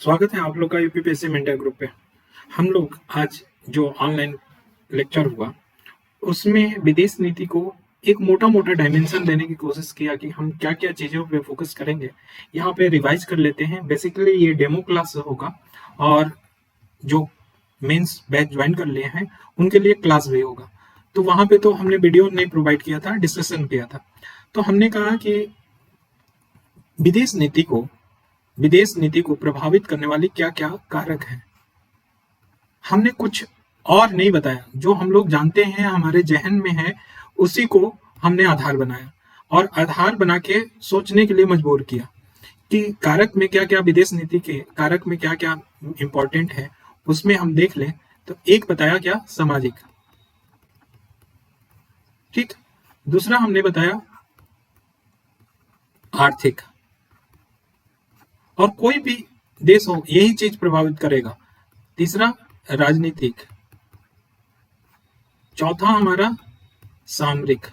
स्वागत है आप लोग का यूपीपीएससी मेंटर ग्रुप पे। हम लोग आज जो ऑनलाइन लेक्चर हुआ उसमें विदेश नीति को एक मोटा मोटा डायमेंशन देने की कोशिश किया कि हम क्या क्या चीज़ों पे फोकस करेंगे। यहाँ पे रिवाइज कर लेते हैं। बेसिकली ये डेमो क्लास होगा और जो मेंस बैच ज्वाइन कर लिए हैं उनके लिए क्लास भी होगा। तो वहाँ पे तो हमने वीडियो नहीं प्रोवाइड किया था, डिस्कशन किया था। तो हमने कहा कि विदेश नीति को विदेश नीति को प्रभावित करने वाली क्या क्या कारक हैं। हमने कुछ और नहीं बताया, जो हम लोग जानते हैं हमारे जहन में है उसी को हमने आधार बनाया और आधार बना के सोचने के लिए मजबूर किया कि कारक में क्या क्या, विदेश नीति के कारक में क्या क्या इंपॉर्टेंट है उसमें हम देख लें। तो एक बताया क्या, सामाजिक, ठीक। दूसरा हमने बताया आर्थिक, और कोई भी देश हो यही चीज प्रभावित करेगा। तीसरा राजनीतिक, चौथा हमारा सामरिक,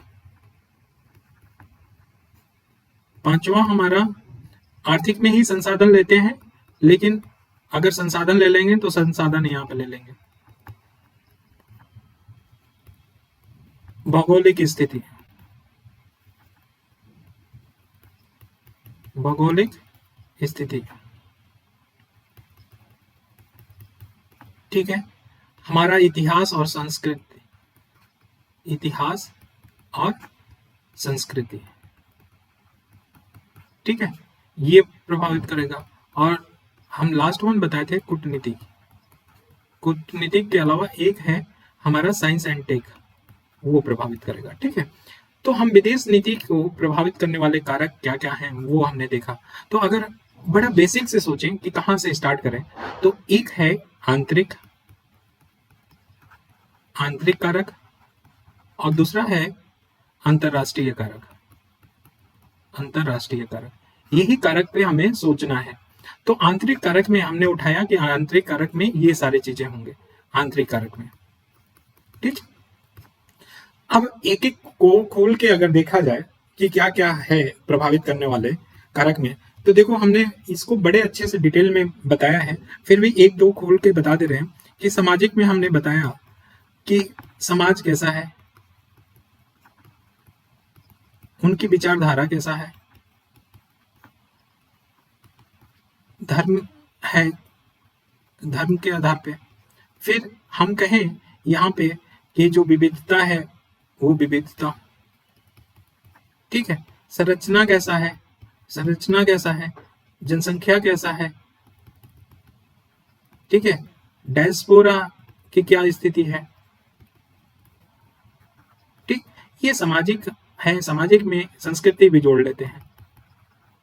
पांचवा हमारा आर्थिक में ही संसाधन लेते हैं, लेकिन अगर संसाधन ले लेंगे तो संसाधन यहां पे ले लेंगे। भौगोलिक स्थिति, भौगोलिक स्थिति, ठीक है। हमारा इतिहास और संस्कृति, इतिहास और संस्कृति, ठीक है, ये प्रभावित करेगा। और हम लास्ट वन बताए थे कूटनीति। कूटनीति के अलावा एक है हमारा साइंस एंड टेक, वो प्रभावित करेगा, ठीक है। तो हम विदेश नीति को प्रभावित करने वाले कारक क्या क्या हैं वो हमने देखा। तो अगर बड़ा बेसिक से सोचें कि कहां से स्टार्ट करें, तो एक है आंतरिक, आंतरिक कारक, और दूसरा है अंतरराष्ट्रीय कारक, अंतरराष्ट्रीय कारक। यही कारक पे हमें सोचना है। तो आंतरिक कारक में हमने उठाया कि आंतरिक कारक में ये सारी चीजें होंगे, आंतरिक कारक में, ठीक। अब एक एक को खोल के अगर देखा जाए कि क्या क्या है प्रभावित करने वाले कारक में, तो देखो हमने इसको बड़े अच्छे से डिटेल में बताया है, फिर भी एक दो खोल के बता दे रहे हैं कि सामाजिक में हमने बताया कि समाज कैसा है, उनकी विचारधारा कैसा है, धर्म है, धर्म के आधार पे। फिर हम कहें यहाँ पे कि जो विविधता है वो विविधता, ठीक है। संरचना कैसा है, संरचना कैसा है, जनसंख्या कैसा है, ठीक है। डायस्पोरा की क्या स्थिति है, ठीक। ये सामाजिक है। सामाजिक में संस्कृति भी जोड़ लेते हैं,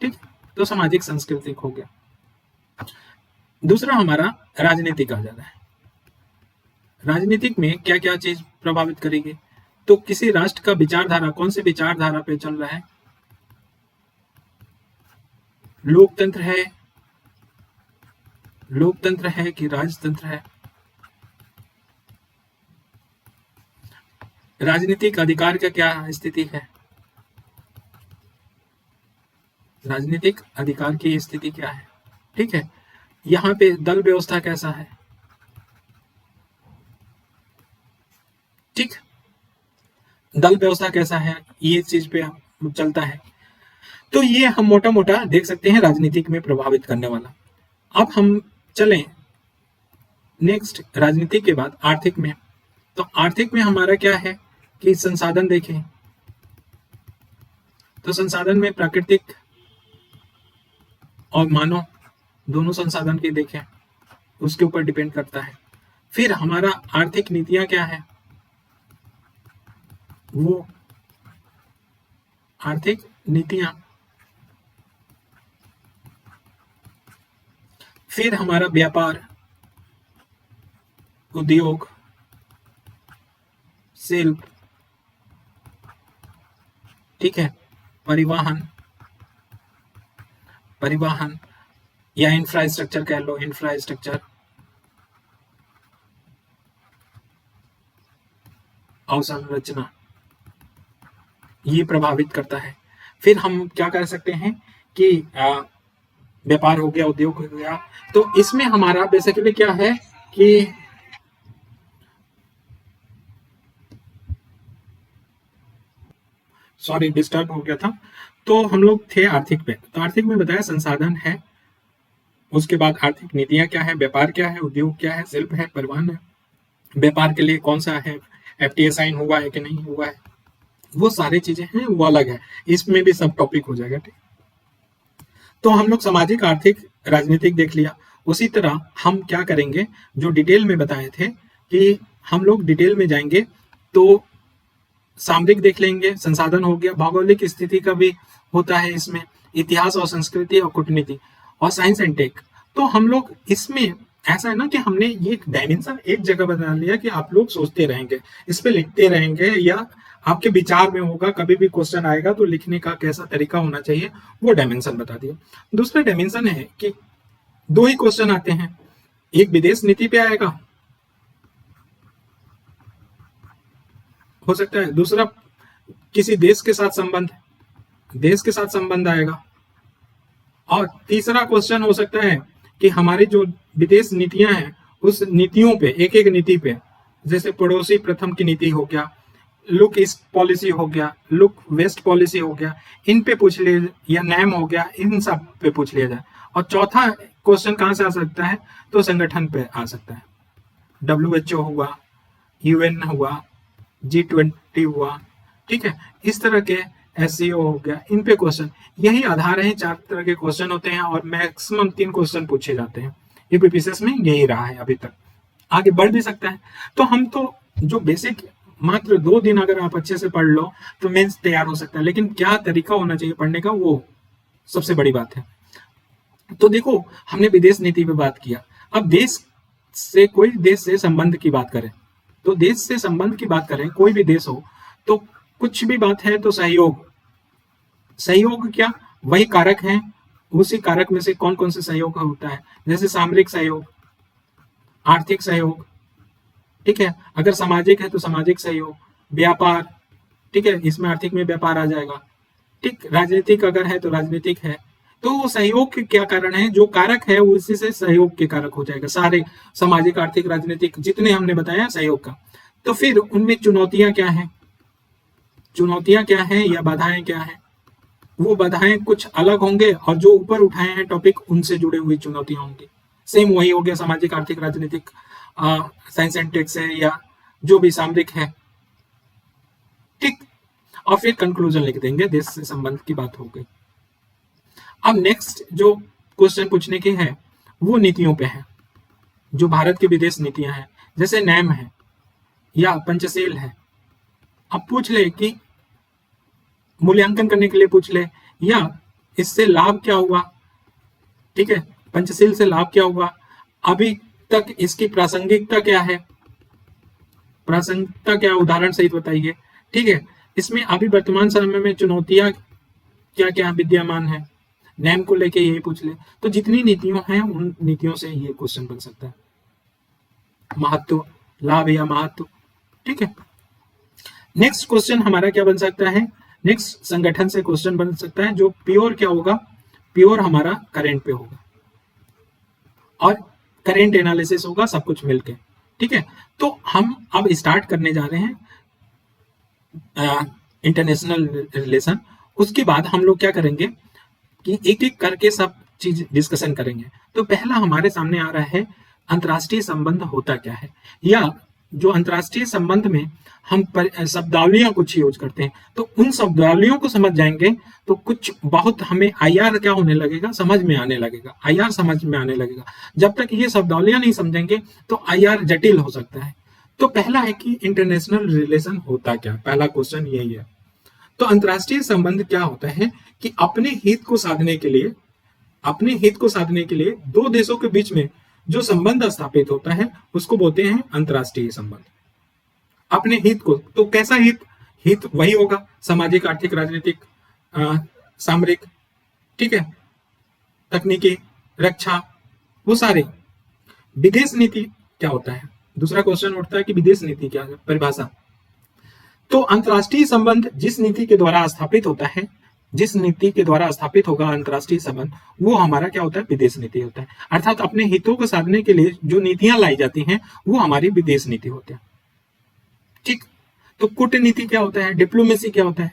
ठीक। तो सामाजिक सांस्कृतिक हो गया। दूसरा हमारा राजनीतिक आ जाता है। राजनीतिक में क्या क्या चीज प्रभावित करेगी, तो किसी राष्ट्र का विचारधारा कौन सी विचारधारा पे चल रहा है, लोकतंत्र है, लोकतंत्र है कि राजतंत्र है, राजनीतिक अधिकार का क्या स्थिति है, राजनीतिक अधिकार की स्थिति क्या है, ठीक है। यहाँ पे दल व्यवस्था कैसा है, ठीक। दल व्यवस्था कैसा है, ये चीज पे चलता है। तो ये हम मोटा मोटा देख सकते हैं राजनीतिक में प्रभावित करने वाला। अब हम चलें नेक्स्ट, राजनीतिक के बाद आर्थिक में। तो आर्थिक में हमारा क्या है कि संसाधन देखें, तो संसाधन में प्राकृतिक और मानव दोनों संसाधन के देखें, उसके ऊपर डिपेंड करता है। फिर हमारा आर्थिक नीतियां क्या है, वो आर्थिक नीतियां। फिर हमारा व्यापार, उद्योग, शिल्प, ठीक है, परिवहन, परिवहन या इंफ्रास्ट्रक्चर कह लो, इंफ्रास्ट्रक्चर, अवसंरचना, ये प्रभावित करता है। फिर हम क्या कर सकते हैं कि व्यापार हो गया, उद्योग हो गया। तो इसमें हमारा बेसिकली क्या है कि सॉरी डिस्टर्ब हो गया था। तो हम लोग थे आर्थिक पे, तो आर्थिक में बताया संसाधन है, उसके बाद आर्थिक नीतियां क्या है, व्यापार क्या है, उद्योग क्या है, शिल्प है, परिवहन है, व्यापार के लिए कौन सा है, एफटीए साइन हुआ है कि नहीं हुआ है, वो सारी चीजें हैं, वो अलग है, इसमें भी सब टॉपिक हो जाएगा। ठीक, तो हम लोग सामाजिक, आर्थिक, राजनीतिक देख लिया। उसी तरह हम क्या करेंगे, जो डिटेल में बताए थे कि हम लोग डिटेल में जाएंगे, तो सामरिक देख लेंगे, संसाधन हो गया, भौगोलिक स्थिति का भी होता है इसमें, इतिहास और संस्कृति और कूटनीति, और साइंस एंड टेक। तो हम लोग इसमें ऐसा है ना कि हमने ये डायमेंशन एक जगह बता लिया कि आप लोग सोचते रहेंगे, इस पे लिखते रहेंगे, या आपके विचार में होगा, कभी भी क्वेश्चन आएगा तो लिखने का कैसा तरीका होना चाहिए, वो डायमेंशन बता दिया। दूसरा डायमेंशन है कि दो ही क्वेश्चन आते हैं, एक विदेश नीति पे आएगा, हो सकता है दूसरा किसी देश के साथ संबंध, देश के साथ संबंध आएगा, और तीसरा क्वेश्चन हो सकता है कि हमारी जो विदेश नीतियां हैं उस नीतियों पे, एक एक नीति पे, जैसे पड़ोसी प्रथम की नीति हो गया, लुक ईस्ट पॉलिसी हो गया, लुक वेस्ट पॉलिसी हो गया, इन पे पूछ लिया, या नैम हो गया, इन सब पे पूछ लिया जाए। और चौथा क्वेश्चन कहां से आ सकता है, तो संगठन पे आ सकता है, WHO हुआ, UN हुआ, G20 हुआ, ठीक है, इस तरह के SCO हो गया, इन पे क्वेश्चन, यही आधार है, 4 तरह के क्वेश्चन होते हैं और मैक्सिमम 3 क्वेश्चन पूछे जाते हैं। यूपीपीसीएस में यही रहा है अभी तक, आगे बढ़ भी सकता है। तो हम तो जो बेसिक मात्र 2 दिन अगर आप अच्छे से पढ़ लो तो मेंस तैयार हो सकता है, लेकिन क्या तरीका होना चाहिए पढ़ने का, वो सबसे बड़ी बात है। तो देखो, हमने विदेश नीति पे बात किया, अब देश से, कोई देश से संबंध की बात करें, तो देश से संबंध की बात करें, कोई भी देश हो, तो कुछ भी बात है तो सहयोग, सहयोग क्या, वही कारक है, उसी कारक में से कौन कौन से सहयोग होता है, जैसे सामरिक सहयोग, आर्थिक सहयोग, ठीक है, अगर सामाजिक है तो सामाजिक सहयोग, व्यापार, ठीक है, इसमें आर्थिक में व्यापार आ जाएगा, ठीक, राजनीतिक अगर है तो राजनीतिक है। तो वो सहयोग के क्या कारण है, जो कारक है उसी से सहयोग के कारक हो जाएगा, सारे सामाजिक, आर्थिक, राजनीतिक जितने हमने बताया सहयोग का। तो फिर उनमें चुनौतियां क्या है, चुनौतियां क्या है या बाधाएं क्या है, वो बाधाएं कुछ अलग होंगे, और जो ऊपर उठाए हैं टॉपिक उनसे जुड़े हुई चुनौतियां होंगी, सेम वही हो गया, सामाजिक, आर्थिक, राजनीतिक, साइंस एंड टेक्स है, या जो भी सामरिक है, ठीक, और फिर कंक्लूजन लिख देंगे, देश से संबंध की बात हो गई। अब नेक्स्ट जो क्वेश्चन पूछने के हैं वो नीतियों पे है, जो भारत की विदेश नीतियां हैं, जैसे नैम है या पंचशील है। अब पूछ ले कि मूल्यांकन करने के लिए पूछ ले, या इससे लाभ क्या हुआ, ठीक है, पंचशील से लाभ क्या हुआ, अभी तक इसकी प्रासंगिकता क्या है, प्रासंगिकता क्या, उदाहरण सहित बताइए, ठीक है, इसमें अभी वर्तमान समय में चुनौतियां क्या क्या विद्यमान है, नैम को लेके यही पूछ ले। तो जितनी नीतियों हैं उन नीतियों से ये क्वेश्चन बन सकता है, महत्व, लाभ या महत्व, ठीक है। नेक्स्ट क्वेश्चन हमारा क्या बन सकता है, नेक्स्ट संगठन से क्वेश्चन बन सकता है, जो प्योर क्या होगा, प्योर हमारा करंट पे होगा, और करंट एनालिसिस होगा, सब कुछ मिलके, ठीक है। तो हम अब स्टार्ट करने जा रहे हैं इंटरनेशनल रिलेशन। उसके बाद हम लोग क्या करेंगे कि एक एक करके सब चीज डिस्कशन करेंगे। तो पहला हमारे सामने आ रहा है, अंतर्राष्ट्रीय संबंध होता क्या है, या जो अंतर्राष्ट्रीय संबंध में हम शब्दावलियां कुछ यूज करते हैं, तो उन शब्दावलियों को समझ जाएंगे तो कुछ बहुत हमें आईआर क्या होने लगेगा, समझ में आने लगेगा, आईआर समझ में आने लगेगा। जब तक ये शब्दावलियां नहीं समझेंगे तो आईआर जटिल हो सकता है। तो पहला है कि इंटरनेशनल रिलेशन होता क्या, पहला क्वेश्चन यही है। तो अंतर्राष्ट्रीय संबंध क्या होता है कि अपने हित को साधने के लिए, अपने हित को साधने के लिए दो देशों के बीच में जो संबंध स्थापित होता है उसको बोलते हैं अंतर्राष्ट्रीय संबंध। अपने हित को, तो कैसा हित, हित वही होगा सामाजिक, आर्थिक, राजनीतिक, सामरिक, ठीक है, तकनीकी, रक्षा, वो सारे। विदेश नीति क्या होता है, दूसरा क्वेश्चन उठता है कि विदेश नीति क्या है, परिभाषा। तो अंतर्राष्ट्रीय संबंध जिस नीति के द्वारा स्थापित होता है जिस नीति के द्वारा स्थापित होगा अंतर्राष्ट्रीय संबंध, वो हमारा क्या होता है, विदेश नीति होता है। अर्थात अपने हितों को साधने के लिए जो नीतियां लाई जाती हैं वो हमारी विदेश नीति होती है। ठीक, तो कूटनीति क्या होता है, डिप्लोमेसी क्या होता है,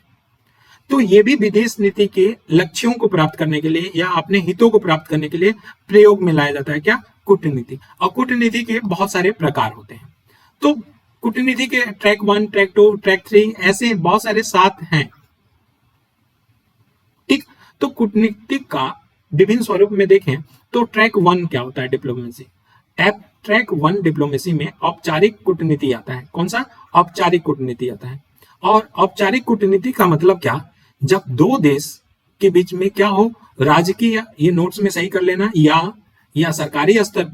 तो ये भी विदेश नीति के लक्ष्यों को प्राप्त करने के लिए या अपने हितों को प्राप्त करने के लिए प्रयोग में लाया जाता है क्या, कूटनीति। और कूटनीति के बहुत सारे प्रकार होते हैं। तो कूटनीति के ट्रैक 1, ट्रैक 2, ट्रैक 3 ऐसे बहुत सारे 7 हैं। ठीक, तो कूटनीति का विभिन्न स्वरूप में देखें तो ट्रैक 1 क्या होता है, डिप्लोमेसी। ट्रैक 1 डिप्लोमेसी में औपचारिक कूटनीति आता है। कौन सा, औपचारिक कूटनीति आता है। और औपचारिक कूटनीति का मतलब क्या, जब दो देश के बीच में क्या हो, राजकीय, ये नोट्स में सही कर लेना, या सरकारी स्तर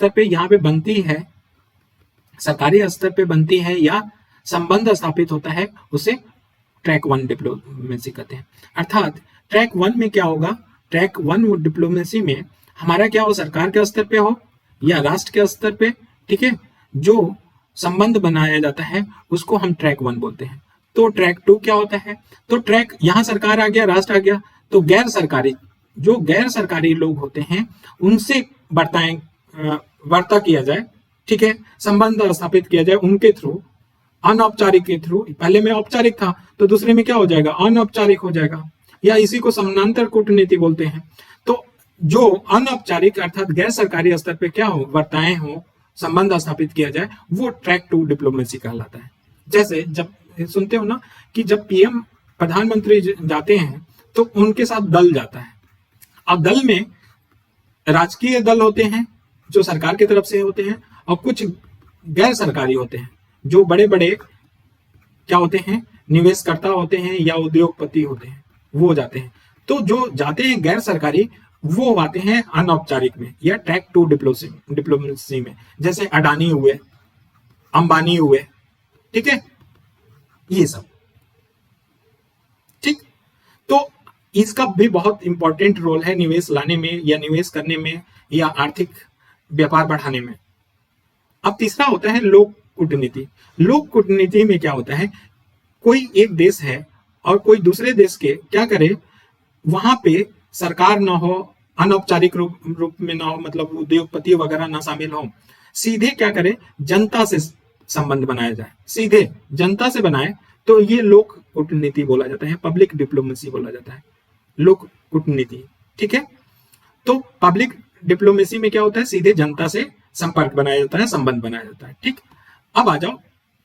पे यहाँ पे बनती है, सरकारी स्तर पे बनती है या संबंध स्थापित होता है, उसे ट्रैक 1 डिप्लोमेसी कहते हैं। अर्थात ट्रैक 1 में क्या होगा, ट्रैक 1 डिप्लोमेसी में हमारा क्या हो, सरकार के स्तर पे हो या राष्ट्र के स्तर पे, ठीक है, जो संबंध बनाया जाता है उसको हम ट्रैक 1 बोलते हैं। तो ट्रैक 2 क्या होता है, तो ट्रैक, यहां सरकार आ गया, राष्ट्र आ गया, तो जो गैर सरकारी लोग होते हैं उनसे वार्ता किया जाए, ठीक है, संबंध स्थापित किया जाए उनके थ्रू, अनौपचारिक के थ्रू। पहले में औपचारिक था तो दूसरे में क्या हो जाएगा, अनौपचारिक हो जाएगा, या इसी को समानांतर कूटनीति बोलते हैं। तो जो अनौपचारिक अर्थात गैर सरकारी स्तर पे क्या हो, वार्ताएं हो, संबंध स्थापित किया जाए, वो ट्रैक 2 डिप्लोमेसी कहलाता है। जैसे जब सुनते हो ना कि जब पीएम, प्रधानमंत्री जाते हैं तो उनके साथ दल जाता है। अब दल में राजकीय दल होते हैं जो सरकार की तरफ से होते हैं, और कुछ गैर सरकारी होते हैं जो बड़े बड़े क्या होते हैं, निवेशकर्ता होते हैं या उद्योगपति होते हैं, वो जाते हैं। तो जो जाते हैं गैर सरकारी, वो आते हैं अनौपचारिक में या ट्रैक 2 डिप्लोमेसी में, जैसे अडानी हुए, अंबानी हुए, ठीक है, ये सब। ठीक, तो इसका भी बहुत इंपॉर्टेंट रोल है निवेश लाने में या निवेश करने में या आर्थिक व्यापार बढ़ाने में। अब तीसरा होता है लोक कूटनीति। लोक कूटनीति में क्या होता है, कोई एक देश है और कोई दूसरे देश के क्या करे, वहां पे सरकार ना हो, अनौपचारिक रूप में ना हो, मतलब उद्योगपति वगैरह ना शामिल हो, सीधे क्या करे, जनता से संबंध बनाया जाए, सीधे जनता से बनाए, तो ये लोक कूटनीति बोला जाता है, पब्लिक डिप्लोमेसी बोला जाता है, लोक कूटनीति। ठीक है, तो पब्लिक डिप्लोमेसी में क्या होता है, सीधे जनता से संपर्क बनाया जाता है, संबंध बनाया जाता है। ठीक, अब आ जाओ,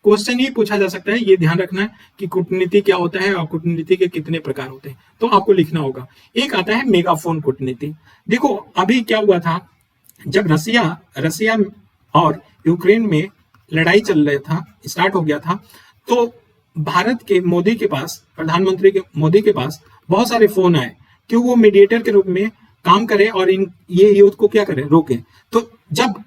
क्वेश्चन ये पूछा जा सकता है, ये ध्यान रखना है कि कूटनीति क्या होता है और कूटनीति के कितने प्रकार होते हैं, तो आपको लिखना होगा। एक आता है मेगाफोन कूटनीति। देखो अभी क्या हुआ था, जब रसिया और यूक्रेन में लड़ाई चल रहा था, स्टार्ट हो गया था, तो भारत के मोदी के पास, प्रधानमंत्री के मोदी के पास बहुत सारे फोन आए कि वो मीडिएटर के रूप में काम करे और ये युद्ध को क्या करे, रोके। तो जब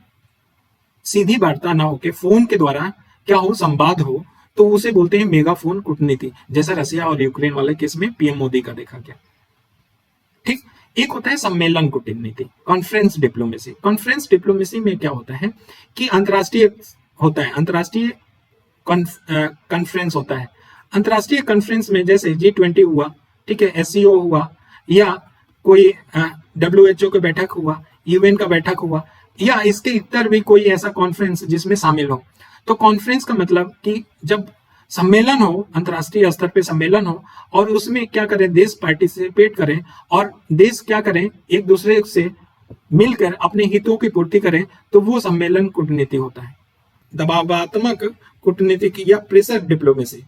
सीधी वार्ता ना होके फोन के द्वारा क्या हो, संवाद हो, तो उसे बोलते हैं मेगाफोन कूटनीति, जैसा रसिया और यूक्रेन वाले केस में पीएम मोदी का देखा गया। ठीक, एक होता है सम्मेलन कूटनीति, कॉन्फ्रेंस डिप्लोमेसी। कॉन्फ्रेंस डिप्लोमेसी में क्या होता है कि अंतरराष्ट्रीय होता है, अंतरराष्ट्रीय कॉन्फ्रेंस होता है। अंतरराष्ट्रीय कॉन्फ्रेंस में जैसे G20 हुआ, ठीक है, SCO हुआ, या कोई WHO का बैठक हुआ, UN का बैठक हुआ, या इसके इतर भी कोई ऐसा कॉन्फ्रेंस जिसमें शामिल हो। तो कॉन्फ्रेंस का मतलब कि जब सम्मेलन हो, अंतरराष्ट्रीय स्तर पे सम्मेलन हो, और उसमें क्या करें, देश पार्टिसिपेट करें और देश क्या करें, एक दूसरे से मिलकर अपने हितों की पूर्ति करें, तो वो सम्मेलन कूटनीति होता है। दबावात्मक कूटनीति की या प्रेशर डिप्लोमेसी।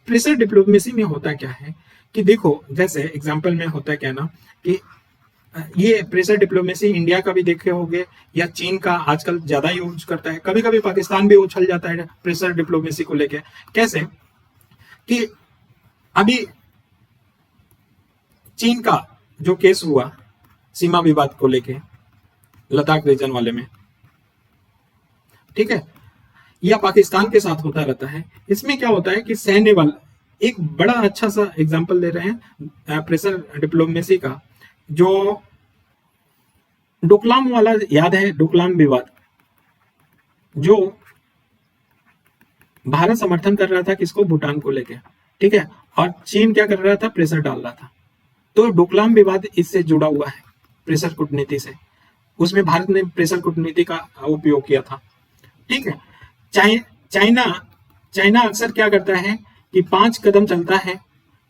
प्रेशर डिप्लोमेसी में होता क्या है कि देखो, जैसे एग्जाम्पल में होता है क्या ना कि ये प्रेशर डिप्लोमेसी इंडिया का भी देखे होंगे या चीन का आजकल ज्यादा यूज करता है, कभी कभी पाकिस्तान भी उछल जाता है प्रेशर डिप्लोमेसी को लेके। कैसे कि अभी चीन का जो केस हुआ सीमा विवाद को लेके लद्दाख रीजन वाले में, ठीक है, या पाकिस्तान के साथ होता रहता है। इसमें क्या होता है कि सैन्य बल, एक बड़ा अच्छा सा एग्जांपल दे रहे हैं प्रेशर डिप्लोमेसी का, जो डोकलाम वाला याद है, डोकलाम विवाद, जो भारत समर्थन कर रहा था किसको, भूटान को लेके, ठीक है, और चीन क्या कर रहा था, प्रेशर डाल रहा था। तो डोकलाम विवाद इससे जुड़ा हुआ है, प्रेशर कूटनीति से। उसमें भारत ने प्रेशर कूटनीति का उपयोग किया था, ठीक है। चाइना चाइना अक्सर क्या करता है कि 5 कदम चलता है,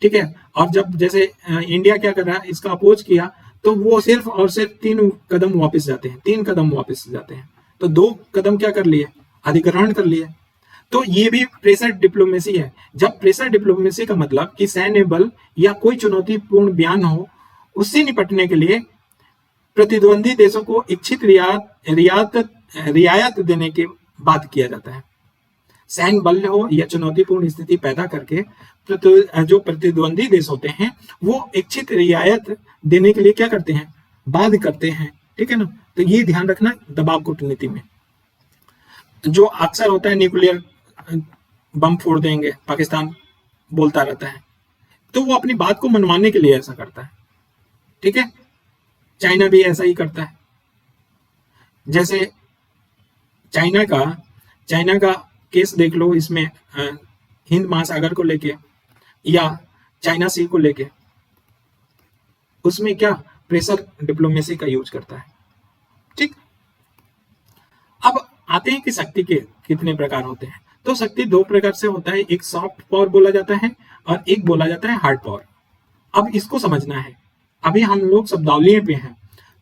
ठीक है, और जब जैसे इंडिया क्या कर रहा है, इसका अपोज किया, तो वो सिर्फ और सिर्फ 3 कदम वापस जाते हैं, 3 कदम वापस जाते हैं। तो 2 कदम क्या कर लिए, अधिग्रहण कर लिए। तो ये भी प्रेशर डिप्लोमेसी है। जब प्रेशर डिप्लोमेसी का मतलब कि सैन्य बल या कोई चुनौतीपूर्ण बयान हो, उससे निपटने के लिए प्रतिद्वंदी देशों को इच्छित रियायत देने के बाद किया जाता है। सैन्य बल हो या चुनौतीपूर्ण स्थिति पैदा करके जो प्रतिद्वंदी देश होते हैं वो इच्छित रियायत देने के लिए क्या करते हैं, बाध्य करते हैं, ठीक है ना। तो ये ध्यान रखना दबाव कूटनीति में। जो अक्सर होता है न्यूक्लियर बम फोड़ देंगे, पाकिस्तान बोलता रहता है, तो वो अपनी बात को मनवाने के लिए ऐसा करता है, ठीक है। चाइना भी ऐसा ही करता है। जैसे चाइना का केस देख लो, इसमें हिंद महासागर को लेके या चाइना सी को लेके, उसमें क्या प्रेशर डिप्लोमेसी का यूज करता है, ठीक। अब आते हैं कि शक्ति के कितने प्रकार होते हैं। तो शक्ति 2 प्रकार से होता है, एक सॉफ्ट पावर बोला जाता है और एक बोला जाता है हार्ड पावर। अब इसको समझना है, अभी हम लोग शब्दावली पे हैं।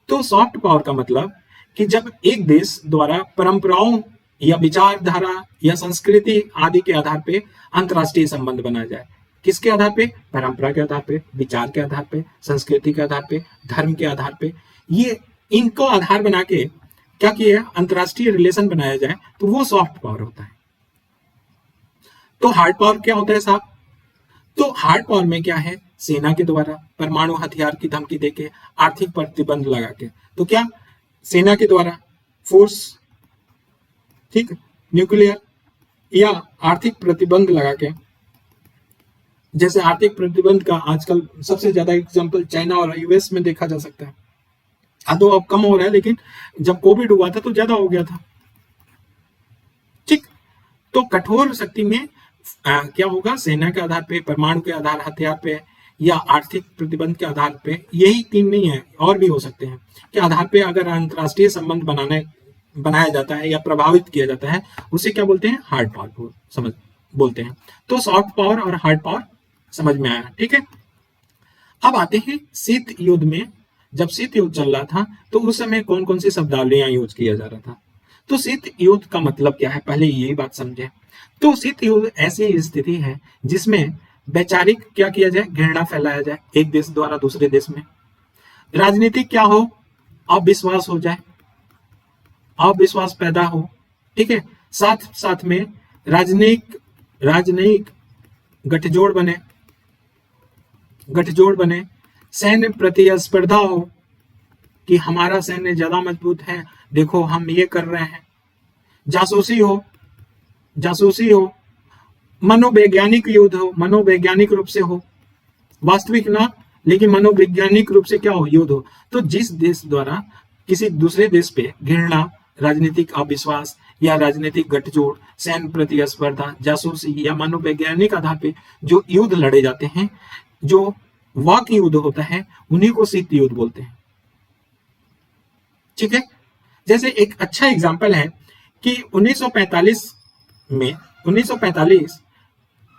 तो सॉफ्ट पावर का मतलब कि जब एक देश द्वारा परंपराओं या विचारधारा या संस्कृति आदि के आधार पे अंतरराष्ट्रीय संबंध बनाया जाए। किसके आधार पे, परंपरा के आधार पे, विचार के आधार पे, संस्कृति के आधार पे, धर्म के आधार पे, ये इनको आधार बना के क्या किया, अंतरराष्ट्रीय रिलेशन बनाया जाए, तो वो सॉफ्ट पावर होता है। तो हार्ड पावर क्या होता है साहब, तो हार्ड पावर में क्या है, सेना के द्वारा परमाणु हथियार की धमकी देके, आर्थिक प्रतिबंध लगा के। तो क्या, सेना के द्वारा फोर्स, ठीक, न्यूक्लियर या आर्थिक प्रतिबंध लगा के। जैसे आर्थिक प्रतिबंध का आजकल सबसे ज्यादा एग्जांपल चाइना और यूएस में देखा जा सकता है। तो अब कम हो रहा है, लेकिन जब कोविड हुआ था तो ज्यादा हो गया था, ठीक। तो कठोर शक्ति में क्या होगा, सेना के आधार पे, परमाणु के आधार हथियार पे या आर्थिक प्रतिबंध के आधार पे, यही 3 नहीं है, और भी हो सकते हैं, के आधार पे अगर अंतरराष्ट्रीय संबंध बनाया जाता है या प्रभावित किया जाता है, उसे क्या बोलते हैं, हार्ड पावर समझ बोलते हैं। तो सॉफ्ट पावर और हार्ड पावर समझ में आया, ठीक है। अब आते हैं शीत युद्ध में। जब शीत युद्ध चल रहा था तो उस समय कौन कौन सी शब्दावलियां यूज किया जा रहा था। तो शीत युद्ध का मतलब क्या है, पहले यही बात समझे। तो शीत युद्ध ऐसी स्थिति है जिसमें वैचारिक क्या किया जाए, घृणा फैलाया जाए एक देश द्वारा दूसरे देश में। राजनीतिक क्या हो, अविश्वास हो जाए, अविश्वास पैदा हो, ठीक है। साथ साथ में राजनयिक गठजोड़ बने, सैन्य प्रतिस्पर्धा हो कि हमारा सैन्य ज्यादा मजबूत है, देखो हम ये कर रहे हैं। जासूसी हो, मनोवैज्ञानिक युद्ध हो, मनोवैज्ञानिक रूप से हो, वास्तविक ना, लेकिन मनोवैज्ञानिक रूप से क्या हो, युद्ध हो। तो जिस देश द्वारा किसी दूसरे देश पे घृणा, राजनीतिक अविश्वास या राजनीतिक गठजोड़, सैन्य प्रतिस्पर्धा, जासूसी या मनोवैज्ञानिक आधार पे जो युद्ध लड़े जाते हैं, जो वाक युद्ध होता है, उन्हीं को शीत युद्ध बोलते हैं, ठीक है। जैसे एक अच्छा एग्जांपल है कि 1945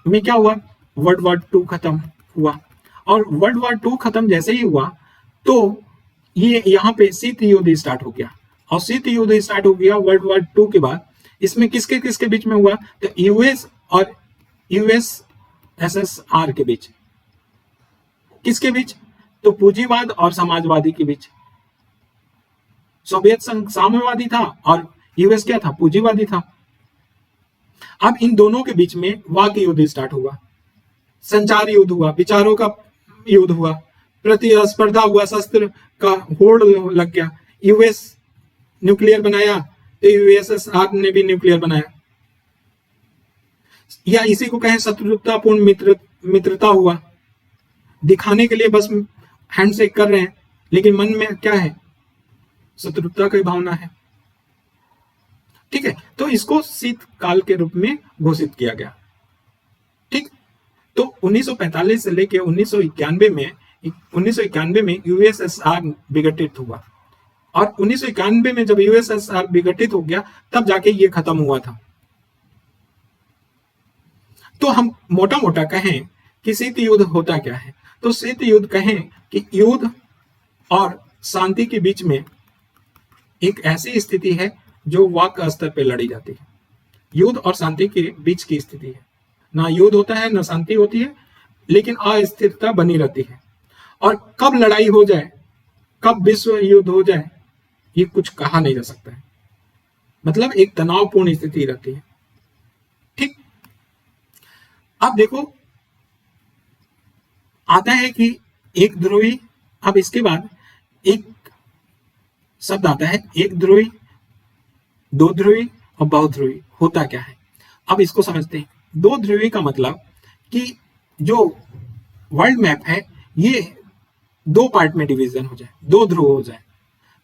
में क्या हुआ, वर्ल्ड वॉर 2 खत्म हुआ, और वर्ल्ड वॉर 2 खत्म जैसे ही हुआ तो ये यहाँ पे शीत युद्ध स्टार्ट हो गया। और शीत युद्ध स्टार्ट हो गया वर्ल्ड वॉर 2 के बाद। इसमें किसके किसके बीच में हुआ, तो यूएस और यूएसएसआर के बीच। किसके बीच, तो पूंजीवाद और समाजवादी के बीच। सोवियत संघ साम्यवादी था और यूएस क्या था, पूंजीवादी था। अब इन दोनों के बीच में वाक युद्ध स्टार्ट हुआ, संचार युद्ध हुआ, विचारों का युद्ध हुआ, प्रतिस्पर्धा हुआ, शस्त्र का होड़ लग गया। यूएस न्यूक्लियर बनाया तो यूएसएसआर ने भी न्यूक्लियर बनाया, या इसी को कहें शत्रुतापूर्ण मित्रता हुआ। दिखाने के लिए बस हैंडशेक कर रहे हैं, लेकिन मन में क्या है, शत्रुता की भावना है। ठीक है, तो इसको शीतकाल के रूप में घोषित किया गया। ठीक, तो 1945 से लेके 1991 में यूएसएसआर विघटित हुआ, और 1991 में जब यूएसएसआर विघटित हो गया तब जाके ये खत्म हुआ था। तो हम मोटा मोटा कहें कि शीत युद्ध होता क्या है, तो शीत युद्ध कहें कि युद्ध और शांति के बीच में एक ऐसी स्थिति है जो वाक स्तर पे लड़ी जाती है। युद्ध और शांति के बीच की स्थिति है, ना युद्ध होता है ना शांति होती है, लेकिन अस्थिरता बनी रहती है। और कब लड़ाई हो जाए, कब विश्व युद्ध हो जाए, ये कुछ कहा नहीं जा सकता है। मतलब एक तनावपूर्ण स्थिति रहती है। ठीक, अब देखो आता है कि एक ध्रुवी, अब इसके बाद एक शब्द आता है एक ध्रुवी, दो ध्रुवी और बहुध्रुवी। होता क्या है, अब इसको समझते हैं। दो ध्रुवी का मतलब कि जो वर्ल्ड मैप है ये दो पार्ट में डिवीजन हो जाए, दो ध्रुव हो जाए।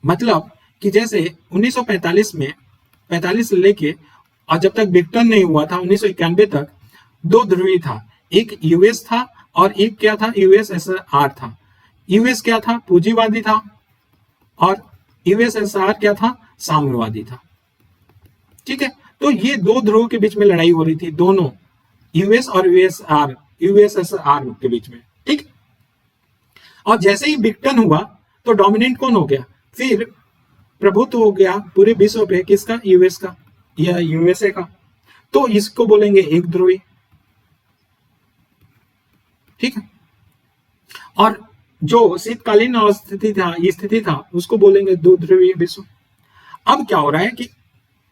मतलब कि जैसे 1945 में 45 से लेके और जब तक विघटन नहीं हुआ था 1991 तक दो ध्रुवी था, एक यूएस था और एक क्या था, यूएसएसआर था। यूएस क्या था, पूंजीवादी था, और यूएसएसआर क्या था, साम्यवादी था। ठीक है, तो ये दो ध्रुवों के बीच में लड़ाई हो रही थी, दोनों यूएस और यूएसएसआर के बीच में। ठीक, और जैसे ही विघटन हुआ तो डोमिनेंट कौन हो गया, फिर प्रभुत्व हो गया पूरे विश्व पे, किसका, यूएस का या यूएसए का। तो इसको बोलेंगे एक ध्रुवी। ठीक है, और जो शीतकालीन स्थिति था उसको बोलेंगे दो ध्रुवीय विश्व। अब क्या हो रहा है कि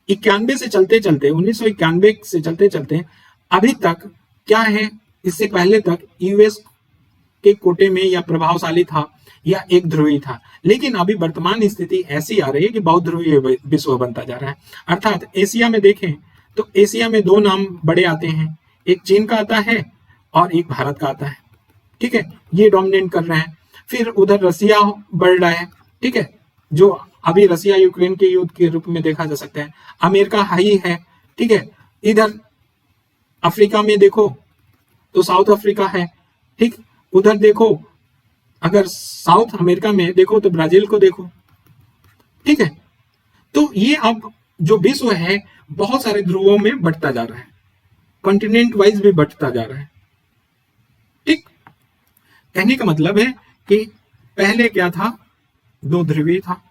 91 से चलते चलते 1991 से चलते चलते अभी तक क्या है, इससे पहले तक यूएस के कोटे में या प्रभावशाली था या एक ध्रुवी था, लेकिन अभी वर्तमान स्थिति ऐसी आ रही है कि बहुध्रुवीय विश्व बनता जा रहा है। अर्थात एशिया में देखें तो एशिया में दो नाम बड़े आते हैं, एक चीन का आता है और एक भारत का आता है। ठीक है, ये डोमिनेट कर रहे हैं। फिर उधर रसिया बढ़ रहा है। ठीक है, जो अभी रसिया यूक्रेन के युद्ध के रूप में देखा जा सकता है। अमेरिका हाई है। ठीक है, इधर अफ्रीका में देखो तो साउथ अफ्रीका है। ठीक, उधर देखो अगर साउथ अमेरिका में देखो तो ब्राजील को देखो। ठीक है, तो ये अब जो विश्व है बहुत सारे ध्रुवों में बढ़ता जा रहा है, कॉन्टिनेंट वाइज भी बढ़ता जा रहा है। ठीक, कहने का मतलब है कि पहले क्या था, दो ध्रुवीय था,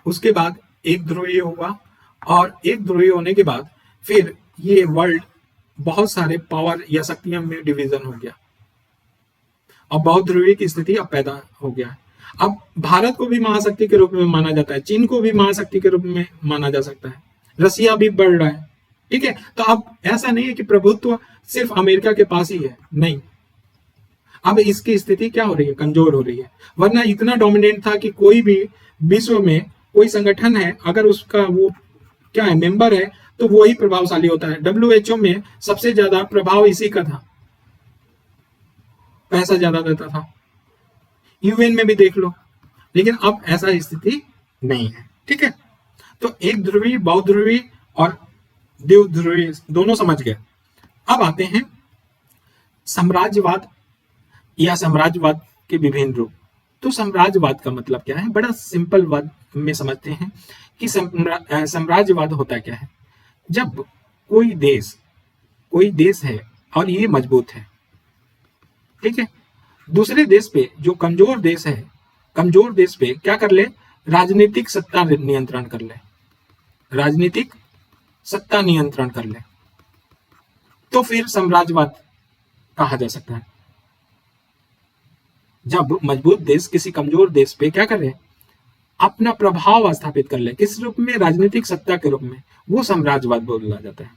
उसके बाद एक ध्रुवीय हुआ, और एक ध्रुवीय होने के बाद फिर ये वर्ल्ड बहुत सारे पावर या शक्तियों में डिवीजन हो गया, और बहुत ध्रुवीय की स्थिति अब पैदा हो गया। अब भारत को भी महाशक्ति के रूप में माना जाता है, चीन को भी महाशक्ति के रूप में माना जा सकता है, रसिया भी बढ़ रहा है। ठीक है, तो अब ऐसा नहीं है कि प्रभुत्व सिर्फ अमेरिका के पास ही है, नहीं, अब इसकी स्थिति क्या हो रही है, कमजोर हो रही है। वरना इतना डोमिनेंट था कि कोई भी विश्व में कोई संगठन है, अगर उसका वो क्या है, मेंबर है, तो वो ही प्रभावशाली होता है। डब्ल्यूएचओ में सबसे ज्यादा प्रभाव इसी का था, पैसा ज्यादा देता था। यूएन में भी देख लो, लेकिन अब ऐसा स्थिति नहीं है। ठीक है, तो एक ध्रुवी, बहुध्रुवी और द्विध्रुवी दोनों समझ गए। अब आते हैं साम्राज्यवाद या साम्राज्यवाद के विभिन्न रूप। तो साम्राज्यवाद का मतलब क्या है, बड़ा सिंपल वर्ड में समझते हैं कि साम्राज्यवाद होता क्या है। जब कोई देश है और ये मजबूत है, ठीक है, दूसरे देश पे जो कमजोर देश है, कमजोर देश पे क्या कर ले, राजनीतिक सत्ता नियंत्रण कर ले, राजनीतिक सत्ता नियंत्रण कर ले, तो फिर साम्राज्यवाद कहा जा सकता है। जब मजबूत देश किसी कमजोर देश पे क्या कर रहे, अपना प्रभाव स्थापित कर ले, किस रूप में, राजनीतिक सत्ता के रूप में, वो साम्राज्यवाद बोला जाता है।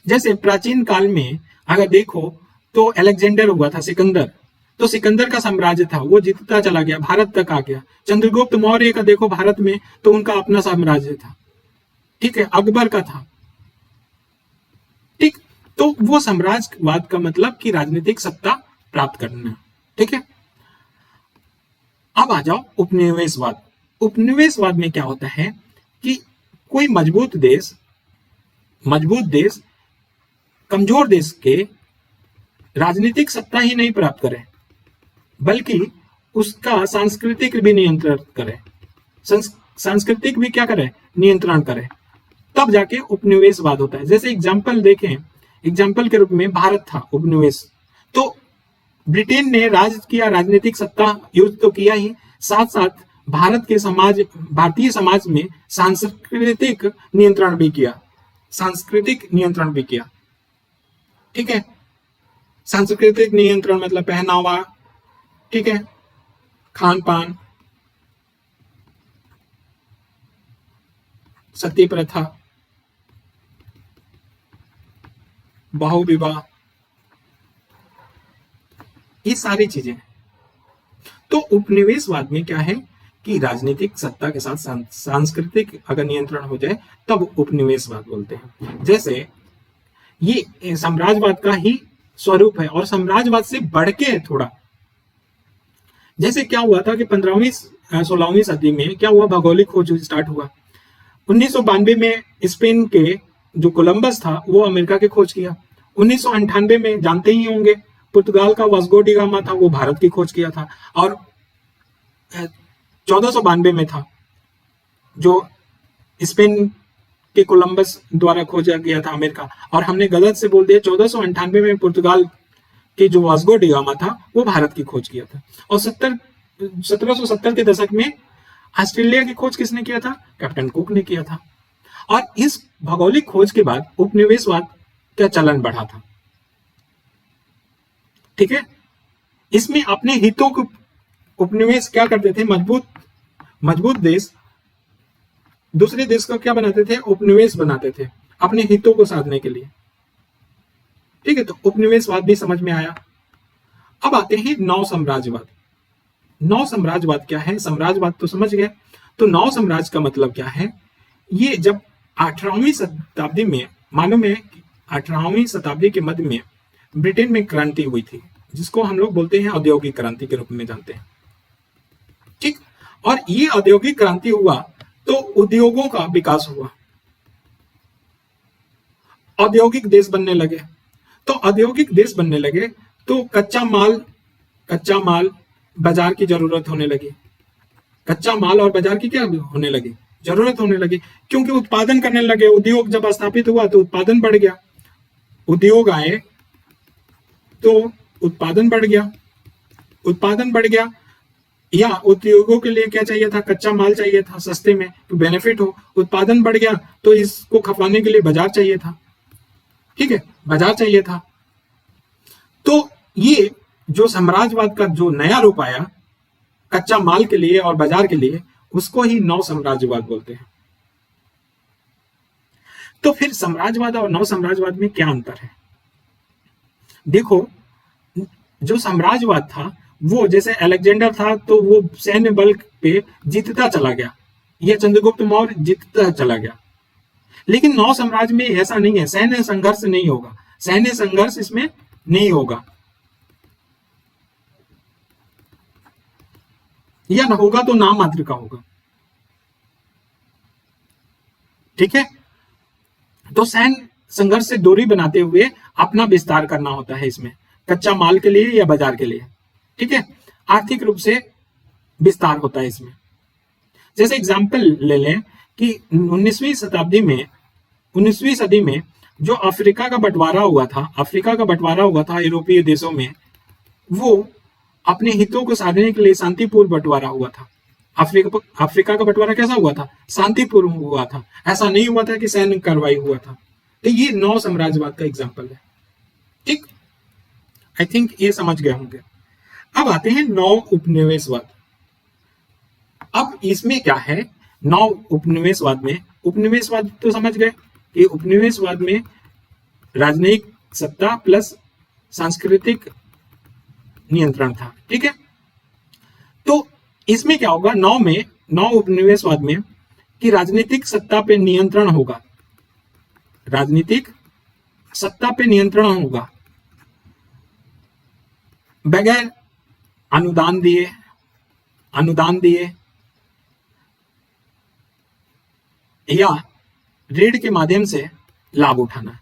जैसे प्राचीन काल में अगर देखो तो अलेक्जेंडर हुआ था, सिकंदर, तो सिकंदर का साम्राज्य था, वो जीतता चला गया, भारत तक आ गया। चंद्रगुप्त मौर्य का देखो भारत में, तो उनका अपना साम्राज्य था। ठीक है, अकबर का था। ठीक, तो वो साम्राज्यवाद का मतलब कि राजनीतिक सत्ता प्राप्त करना। ठीक है, अब आ जाओ उपनिवेशवाद। उपनिवेशवाद में क्या होता है कि कोई मजबूत देश कमजोर देश के राजनीतिक सत्ता ही नहीं प्राप्त करे, बल्कि उसका सांस्कृतिक भी नियंत्रण करे, सांस्कृतिक भी क्या करे, नियंत्रण करे, तब जाके उपनिवेशवाद होता है। जैसे एग्जाम्पल देखें, एग्जाम्पल के रूप में भारत था उपनिवेश, तो ब्रिटेन ने राज किया, राजनीतिक सत्ता यूज तो किया ही, साथ साथ भारतीय समाज में सांस्कृतिक नियंत्रण भी किया, ठीक है। सांस्कृतिक नियंत्रण मतलब पहनावा, ठीक है, खान पान, सती प्रथा, बहुविवाह, ये सारी चीजें। तो उपनिवेशवाद में क्या है कि राजनीतिक सत्ता के साथ सांस्कृतिक अगर नियंत्रण हो जाए तब उपनिवेशवाद बोलते हैं। जैसे ये साम्राज्यवाद का ही स्वरूप है और साम्राज्यवाद से बढ़ के है थोड़ा। जैसे क्या हुआ था कि 15वीं-16वीं सदी में क्या हुआ, भौगोलिक खोज स्टार्ट हुआ। 1992 में स्पेन के जो कोलंबस था वो अमेरिका के खोज किया। 1998 में जानते ही होंगे पुर्तगाल का वास्को डी गामा था, वो भारत की खोज किया था। और 1492 में था जो स्पेन के कोलंबस द्वारा खोजा गया था अमेरिका, और हमने गलत से बोल दिया 1498 में पुर्तगाल के जो वास्को डी गामा था वो भारत की खोज किया था। और 1770 के दशक में ऑस्ट्रेलिया की खोज किसने किया था, कैप्टन कुक ने किया था। और इस भौगोलिक खोज के बाद उपनिवेशवाद का चलन बढ़ा था, ठीक है। इसमें अपने हितों को उपनिवेश क्या करते थे, मजबूत देश दूसरे देश को क्या बनाते थे, उपनिवेश बनाते थे अपने हितों को साधने के लिए, ठीक है। तो उपनिवेशवाद भी समझ में आया। अब आते हैं नौ साम्राज्यवाद। नौ साम्राज्यवाद क्या है, साम्राज्यवाद तो समझ गए, तो नौ साम्राज्य का मतलब क्या है। ये जब 18वीं शताब्दी में, मालूम है 18वीं शताब्दी के मध्य में ब्रिटेन में क्रांति हुई थी, जिसको हम लोग बोलते हैं औद्योगिक क्रांति के रूप में जानते हैं, ठीक। और ये औद्योगिक क्रांति हुआ तो उद्योगों का विकास हुआ, औद्योगिक देश बनने लगे। तो औद्योगिक देश बनने लगे तो कच्चा माल बाजार की जरूरत होने लगी, कच्चा माल और बाजार की क्या होने लगी, जरूरत होने लगी, क्योंकि उत्पादन करने लगे। उद्योग जब स्थापित हुआ तो उत्पादन बढ़ गया, उद्योग आए तो उत्पादन बढ़ गया, या उद्योगों के लिए क्या चाहिए था, कच्चा माल चाहिए था सस्ते में, तो बेनिफिट हो, उत्पादन बढ़ गया तो इसको खपाने के लिए बाजार चाहिए था, ठीक है, बाजार चाहिए था। तो ये जो साम्राज्यवाद का जो नया रूप आया कच्चा माल के लिए और बाजार के लिए, उसको ही नौ साम्राज्यवाद बोलते हैं। तो फिर साम्राज्यवाद और नौ साम्राज्यवाद में क्या अंतर है, देखो। जो साम्राज्यवाद था वो जैसे अलेक्जेंडर था तो वो सैन्य बल पे जीतता चला गया, या चंद्रगुप्त मौर्य जीतता चला गया। लेकिन नौ साम्राज्य में ऐसा नहीं है, सैन्य संघर्ष नहीं होगा, सैन्य संघर्ष इसमें नहीं होगा, या न होगा तो नाम मात्र का होगा, ठीक है। तो सैन्य संघर्ष से दूरी बनाते हुए अपना विस्तार करना होता है इसमें, कच्चा माल के लिए या बाजार के लिए, ठीक है। आर्थिक रूप से विस्तार होता है इसमें। जैसे एग्जांपल ले लें कि 19वीं सदी में जो अफ्रीका का बंटवारा हुआ था यूरोपीय देशों में, वो अपने हितों को साधने के लिए शांतिपूर्ण बंटवारा हुआ था। अफ्रीका का बंटवारा कैसा हुआ था, शांतिपूर्ण हुआ था, ऐसा नहीं हुआ था कि सैन्य कार्रवाई हुआ था। तो ये नौ साम्राज्यवाद का एग्जाम्पल है, ठीक। आई थिंक ये समझ गए होंगे। अब आते हैं नौ उपनिवेशवाद। अब इसमें क्या है, नौ उपनिवेशवाद तो समझ गए कि उपनिवेशवाद में राजनयिक सत्ता प्लस सांस्कृतिक नियंत्रण था, ठीक है। तो इसमें क्या होगा, नौ उपनिवेशवाद में कि राजनीतिक सत्ता पे नियंत्रण होगा, बगैर अनुदान दिए या ऋण के माध्यम से लाभ उठाना।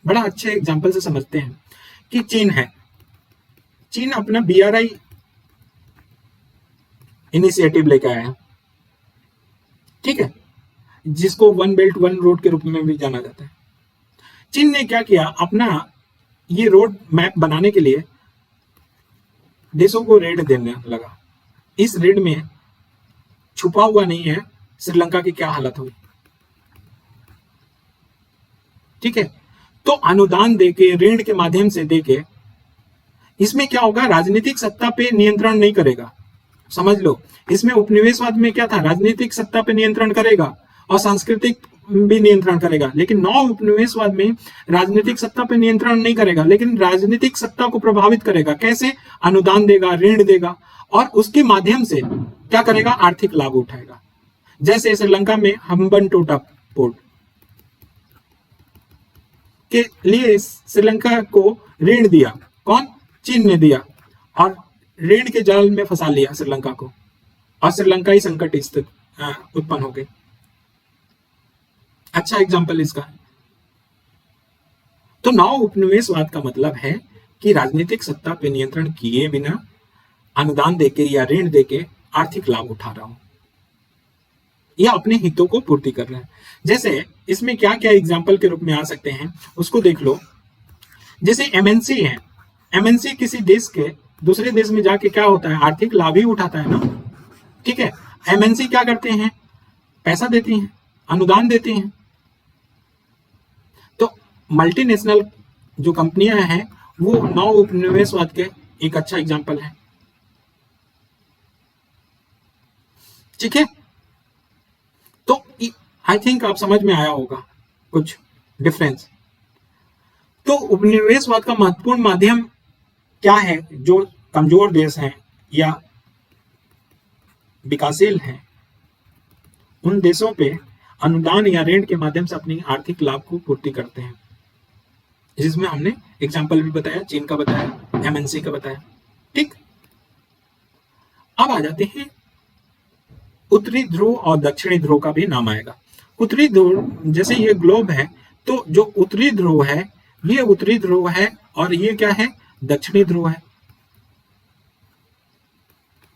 बड़ा अच्छे एग्जाम्पल से समझते हैं कि चीन है, चीन अपना BRI इनिशिएटिव लेकर आया, ठीक है, जिसको वन बेल्ट वन रोड के रूप में भी जाना जाता है। चीन ने क्या किया, अपना ये रोड मैप बनाने के लिए देशों को ऋण देने लगा। इस ऋण में छुपा हुआ नहीं है श्रीलंका की क्या हालत हुई, ठीक है। तो अनुदान देके, ऋण के माध्यम से देके, इसमें क्या होगा, राजनीतिक सत्ता पे नियंत्रण नहीं करेगा, समझ लो। इसमें उपनिवेशवाद में क्या था, राजनीतिक सत्ता पे नियंत्रण करेगा और सांस्कृतिक भी नियंत्रण करेगा, लेकिन नौ उपनिवेशवाद में राजनीतिक सत्ता पे नियंत्रण नहीं करेगा, लेकिन राजनीतिक सत्ता को प्रभावित करेगा। कैसे, अनुदान देगा, ऋण देगा और उसके माध्यम से क्या करेगा, आर्थिक लाभ उठाएगा। जैसे श्रीलंका में हम्बनटोटा पोर्ट के लिए श्रीलंका को ऋण दिया, कौन, चीन ने दिया, और ऋण के जाल में फंसा लिया श्रीलंका को, और श्रीलंकाई संकट स्थिति उत्पन्न हो गई। अच्छा एग्जाम्पल इसका। तो नौ उपनिवेशवाद का मतलब है कि राजनीतिक सत्ता पे नियंत्रण किए बिना अनुदान देके या ऋण देके आर्थिक लाभ उठा रहा हूं या अपने हितों को पूर्ति कर रहा है। जैसे इसमें क्या क्या एग्जाम्पल के रूप में आ सकते हैं उसको देख लो। जैसे MNC है, MNC किसी देश के दूसरे देश में जाके क्या होता है, आर्थिक लाभ ही उठाता है ना, ठीक है। MNC क्या करते हैं, पैसा देती हैं, अनुदान देती हैं। तो मल्टीनेशनल जो कंपनियां हैं वो नौ उपनिवेशवाद के एक अच्छा एग्जाम्पल है, ठीक है। तो आई थिंक आप समझ में आया होगा कुछ डिफरेंस। तो उपनिवेशवाद का महत्वपूर्ण माध्यम क्या है, जो कमजोर देश हैं या विकासशील हैं उन देशों पे अनुदान या ऋण के माध्यम से अपनी आर्थिक लाभ को पूर्ति करते हैं, जिसमें हमने एग्जाम्पल भी बताया, चीन का बताया, MNC का बताया, ठीक। अब आ जाते हैं उत्तरी ध्रुव और दक्षिणी ध्रुव का भी नाम आएगा। उत्तरी ध्रुव, जैसे ये ग्लोब है, तो जो उत्तरी ध्रुव है ये उत्तरी ध्रुव है और ये क्या है, दक्षिणी ध्रुव है।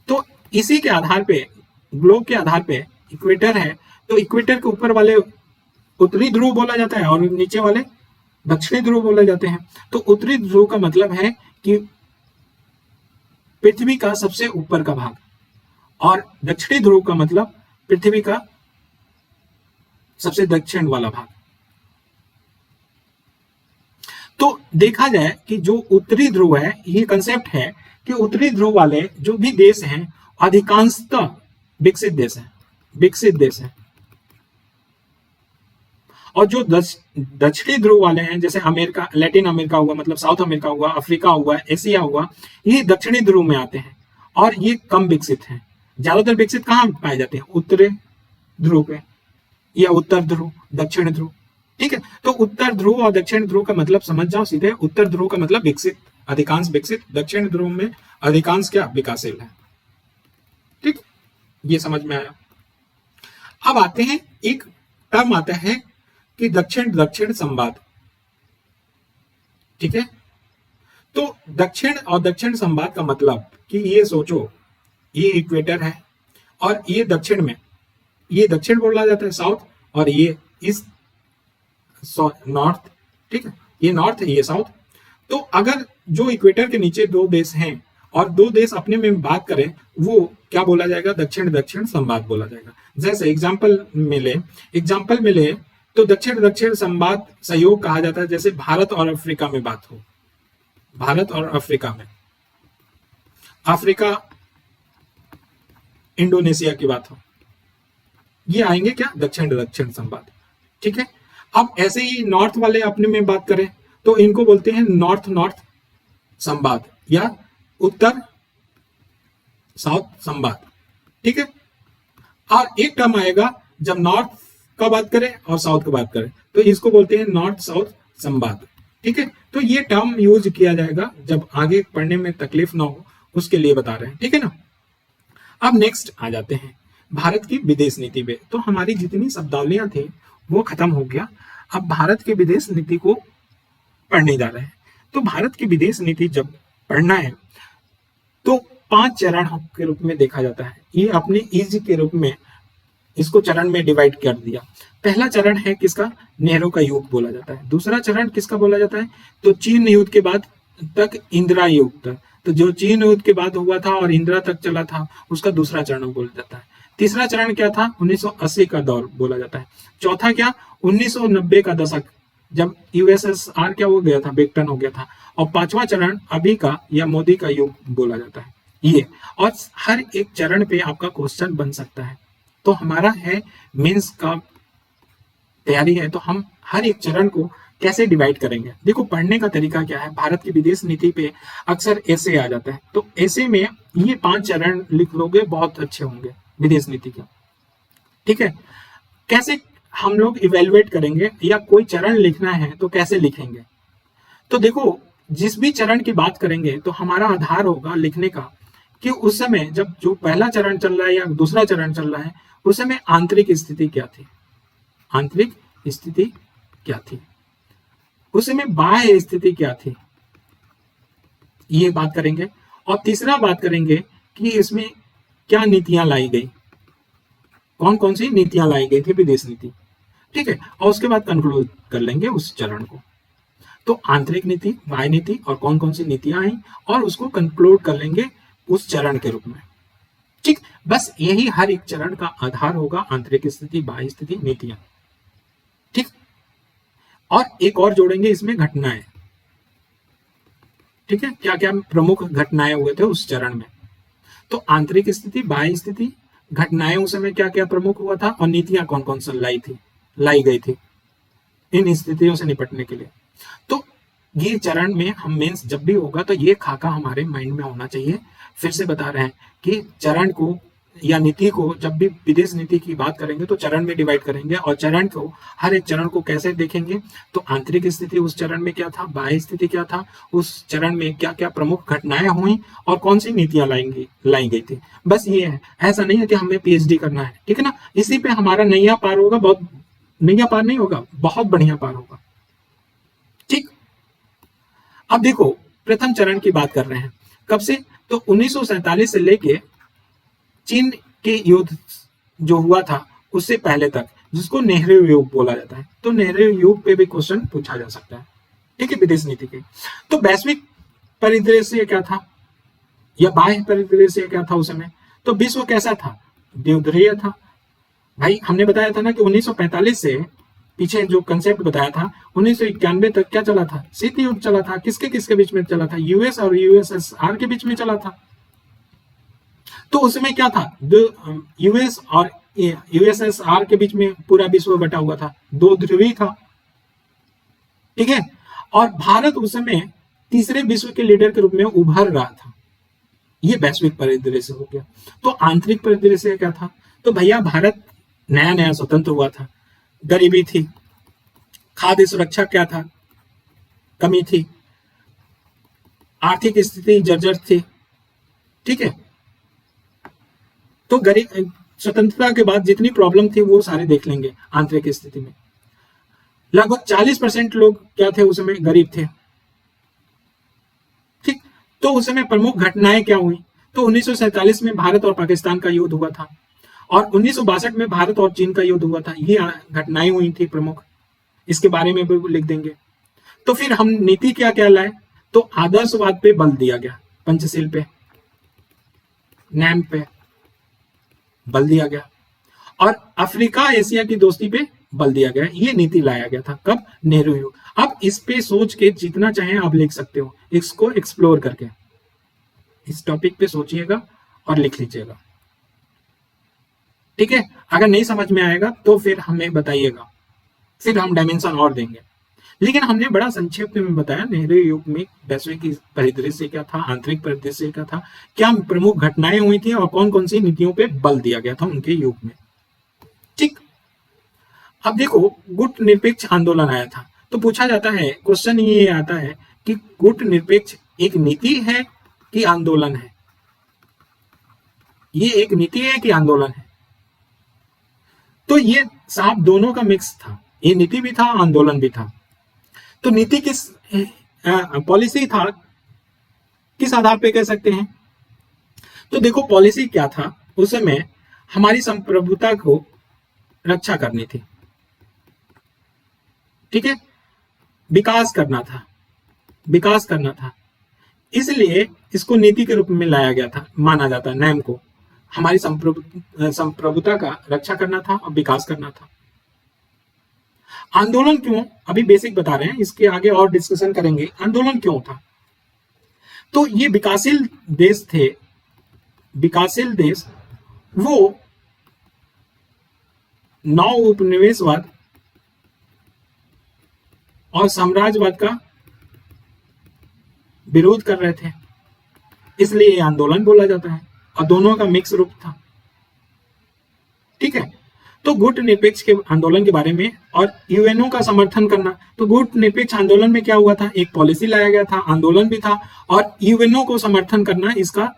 तो इसी के आधार पे, ग्लोब के आधार पे इक्वेटर है, तो इक्वेटर के ऊपर वाले उत्तरी ध्रुव बोला जाता है और नीचे वाले दक्षिणी ध्रुव बोले जाते हैं। तो उत्तरी ध्रुव का मतलब है कि पृथ्वी का सबसे ऊपर का भाग, और दक्षिणी ध्रुव का मतलब पृथ्वी का सबसे दक्षिण वाला भाग। तो देखा जाए कि जो उत्तरी ध्रुव है, ये कंसेप्ट है कि उत्तरी ध्रुव वाले जो भी देश हैं अधिकांशतः विकसित देश हैं, विकसित देश हैं। और जो दक्षिणी ध्रुव वाले हैं, जैसे अमेरिका, लैटिन अमेरिका हुआ, मतलब साउथ अमेरिका हुआ, अफ्रीका हुआ, एशिया हुआ, ये दक्षिणी ध्रुव में आते हैं और ये कम विकसित हैं। ज्यादातर विकसित कहाँ पाए जाते हैं, उत्तरी ध्रुव पे या उत्तर ध्रुव, दक्षिण ध्रुव, ठीक है। तो उत्तर ध्रुव और दक्षिण ध्रुव का मतलब समझ जाओ सीधे। उत्तर ध्रुव का मतलब विकसित, अधिकांश विकसित, दक्षिण ध्रुव में अधिकांश क्या, विकासशील है, ठीक, ये समझ में आया। अब आते हैं, एक टर्म आता है कि दक्षिण दक्षिण संवाद, ठीक है। तो दक्षिण और दक्षिण संवाद का मतलब कि ये सोचो, ये इक्वेटर है और ये दक्षिण में, ये दक्षिण बोला जाता है साउथ, और ये ईस्ट नॉर्थ, ठीक है, ये नॉर्थ है, ये साउथ। तो अगर जो इक्वेटर के नीचे दो देश हैं और दो देश अपने में बात करें, वो क्या बोला जाएगा, दक्षिण दक्षिण संवाद बोला जाएगा। जैसे एग्जाम्पल मिले तो दक्षिण दक्षिण संवाद सहयोग कहा जाता है। जैसे भारत और अफ्रीका में बात हो, भारत और अफ्रीका में, अफ्रीका इंडोनेशिया की बात हो, ये आएंगे क्या, दक्षिण दक्षिण संवाद, ठीक है। अब ऐसे ही नॉर्थ वाले अपने में बात करें तो इनको बोलते हैं नॉर्थ नॉर्थ संवाद या उत्तर साउथ संवाद, ठीक है। और एक टर्म आएगा जब नॉर्थ का बात करें और साउथ का बात करें, तो इसको बोलते हैं नॉर्थ साउथ संवाद, ठीक है। तो ये टर्म यूज किया जाएगा जब आगे पढ़ने में तकलीफ ना हो, उसके लिए बता रहे हैं, ठीक है ना। अब नेक्स्ट आ जाते हैं भारत की विदेश नीति पे। तो हमारी जितनी शब्दावलियां थी वो खत्म हो गया। अब भारत के विदेश नीति को पढ़ने जा रहे हैं। तो भारत की विदेश नीति जब पढ़ना है तो 5 चरण के रूप में देखा जाता है। ये अपने ईज के रूप में इसको चरण में डिवाइड कर दिया। पहला चरण है किसका? नेहरू का युग बोला जाता है। दूसरा चरण किसका बोला जाता है? तो चीन युद्ध के बाद तक इंदिरा युग तक, तो जो चीन युद्ध के बाद हुआ था और इंदिरा तक चला था उसका दूसरा चरण बोला जाता है। तीसरा चरण क्या था? 1980 का दौर बोला जाता है। चौथा क्या? 1990 का दशक, जब यूएसएसआर क्या हो गया था, बेक्टन हो गया था। और पांचवा चरण अभी का या मोदी का युग बोला जाता है ये। और हर एक चरण पे आपका क्वेश्चन बन सकता है। तो हमारा है मेंस का तैयारी है, तो हम हर एक चरण को कैसे डिवाइड करेंगे। देखो पढ़ने का तरीका क्या है, भारत की विदेश नीति पे अक्सर ऐसे आ जाता है, तो ऐसे में ये 5 चरण लिख लोगे बहुत अच्छे होंगे विदेश नीति के। ठीक है, कैसे हम लोग इवेलुएट करेंगे या कोई चरण लिखना है तो कैसे लिखेंगे? तो देखो जिस भी चरण की बात करेंगे तो हमारा आधार होगा लिखने का कि उस समय जब जो पहला चरण चल रहा है या दूसरा चरण चल रहा है उस समय आंतरिक स्थिति क्या थी, आंतरिक स्थिति क्या थी, उस समय बाह्य स्थिति क्या थी, ये बात करेंगे। और तीसरा बात करेंगे कि इसमें क्या नीतियां लाई गई, कौन कौन सी नीतियां लाई गई थी विदेश नीति। ठीक है, और उसके बाद कंक्लूड कर लेंगे उस चरण को। तो आंतरिक नीति, बाह्य नीति और कौन कौन सी नीतियां आई और उसको कंक्लूड कर लेंगे उस चरण के रूप में। ठीक, बस यही हर एक चरण का आधार होगा, आंतरिक स्थिति, बाह्य स्थिति, नीतियां। ठीक, और एक और जोड़ेंगे इसमें घटनाएं। ठीक है, क्या क्या प्रमुख घटनाएं हुए थे उस चरण में। तो आंतरिक स्थिति, बाह्य स्थिति, घटनाएं उस समय क्या क्या प्रमुख हुआ था और नीतियां कौन कौन सी लाई गई थी इन स्थितियों से निपटने के लिए। तो ये चरण में हम मेंस जब भी होगा तो ये खाका हमारे माइंड में होना चाहिए। फिर से बता रहे हैं कि चरण को या नीति को जब भी विदेश नीति की बात करेंगे तो चरण में डिवाइड करेंगे और चरण को, हर एक चरण को कैसे देखेंगे। तो आंतरिक स्थिति उस चरण में क्या था, बाह्य स्थिति क्या था, उस चरण में क्या क्या प्रमुख घटनाएं हुई और कौन सी नीतियां लाई गई थी। बस ये है, ऐसा नहीं है कि हमें पीएचडी करना है। ठीक है ना, इसी पे हमारा नैया पार होगा, बहुत नैया पार नहीं होगा, बहुत बढ़िया पार होगा। ठीक, अब देखो प्रथम चरण की बात कर रहे हैं, कब से? तो 1947 से लेके चीन के युद्ध जो हुआ था उससे पहले तक, जिसको नेहरू युग बोला जाता है। तो नेहरू युग पे भी क्वेश्चन पूछा जा सकता है। ठीक है, विदेश नीति के। तो वैश्विक परिदृश्य क्या था या बाह्य परिदृश्य क्या था उस समय? तो विश्व कैसा था? द्विध्रुवीय था। भाई हमने बताया था ना कि 1945 से पीछे जो कंसेप्ट बताया था 1991 तक क्या चला था? शीत युद्ध चला था। किसके किसके बीच में चला था? यूएस और यूएसएसआर के बीच में चला था। तो उसमें क्या था? यूएस और यूएसएसआर के बीच में पूरा विश्व बटा हुआ था, दो ध्रुवी था। ठीक है, और भारत उस समय तीसरे विश्व के लीडर के रूप में उभर रहा था। ये वैश्विक परिदृश्य हो गया। तो आंतरिक परिदृश्य क्या था? तो भैया भारत नया नया स्वतंत्र हुआ था, गरीबी थी, खाद्य सुरक्षा क्या था, कमी थी, आर्थिक स्थिति जर्जर थी। ठीक है, तो गरीब स्वतंत्रता के बाद जितनी प्रॉब्लम थी वो सारे देख लेंगे। आंतरिक स्थिति में लगभग 40% लोग क्या थे उस समय? गरीब थे। ठीक, तो उस समय प्रमुख घटनाएं क्या हुई? तो 1947 में भारत और पाकिस्तान का युद्ध हुआ था और 1962 में भारत और चीन का युद्ध हुआ था। ये घटनाएं हुई थी प्रमुख, इसके बारे में भी लिख देंगे। तो फिर हम नीति क्या क्या लाए? तो आदर्शवाद पे बल दिया गया, पंचशील पे, नैम पे बल दिया गया और अफ्रीका एशिया की दोस्ती पे बल दिया गया। ये नीति लाया गया था कब? नेहरू युग। अब इस पे सोच के जितना चाहे आप लिख सकते हो, इसको एक्सप्लोर करके इस टॉपिक पे सोचिएगा और लिख लीजिएगा। ठीक है, अगर नहीं समझ में आएगा तो फिर हमें बताइएगा, फिर हम डायमेंशन और देंगे। लेकिन हमने बड़ा संक्षेप में बताया नेहरू युग में वैश्विक परिदृश्य क्या था, आंतरिक परिदृश्य क्या था, क्या प्रमुख घटनाएं हुई थी और कौन कौन सी नीतियों पे बल दिया गया था उनके युग में। ठीक, अब देखो गुट निरपेक्ष आंदोलन आया था। तो पूछा जाता है, क्वेश्चन ये आता है कि गुट निरपेक्ष एक नीति है कि आंदोलन है? ये एक नीति है कि आंदोलन है? तो ये साहब दोनों का मिक्स था, ये नीति भी था, आंदोलन भी था। तो नीति किस पॉलिसी था, किस आधार पे कह सकते हैं? तो देखो पॉलिसी क्या था उस समय, हमारी संप्रभुता को रक्षा करनी थी, ठीक है, विकास करना था, विकास करना था, इसलिए इसको नीति के रूप में लाया गया था, माना जाता है नैम को। हमारी संप्रभुता का रक्षा करना था और विकास करना था। आंदोलन क्यों, अभी बेसिक बता रहे हैं, इसके आगे और डिस्कशन करेंगे। आंदोलन क्यों था? तो ये विकासशील देश थे, विकासशील देश वो नौ उपनिवेशवाद और साम्राज्यवाद का विरोध कर रहे थे, इसलिए ये आंदोलन बोला जाता है, और दोनों का मिक्स रूप था, ठीक है। तो गुट निरपेक्ष के आंदोलन के बारे में और यूएनओ का समर्थन करना। तो गुट निरपेक्ष आंदोलन में क्या हुआ था, एक पॉलिसी लाया गया था, आंदोलन भी था, और यूएनओ को समर्थन करना इसका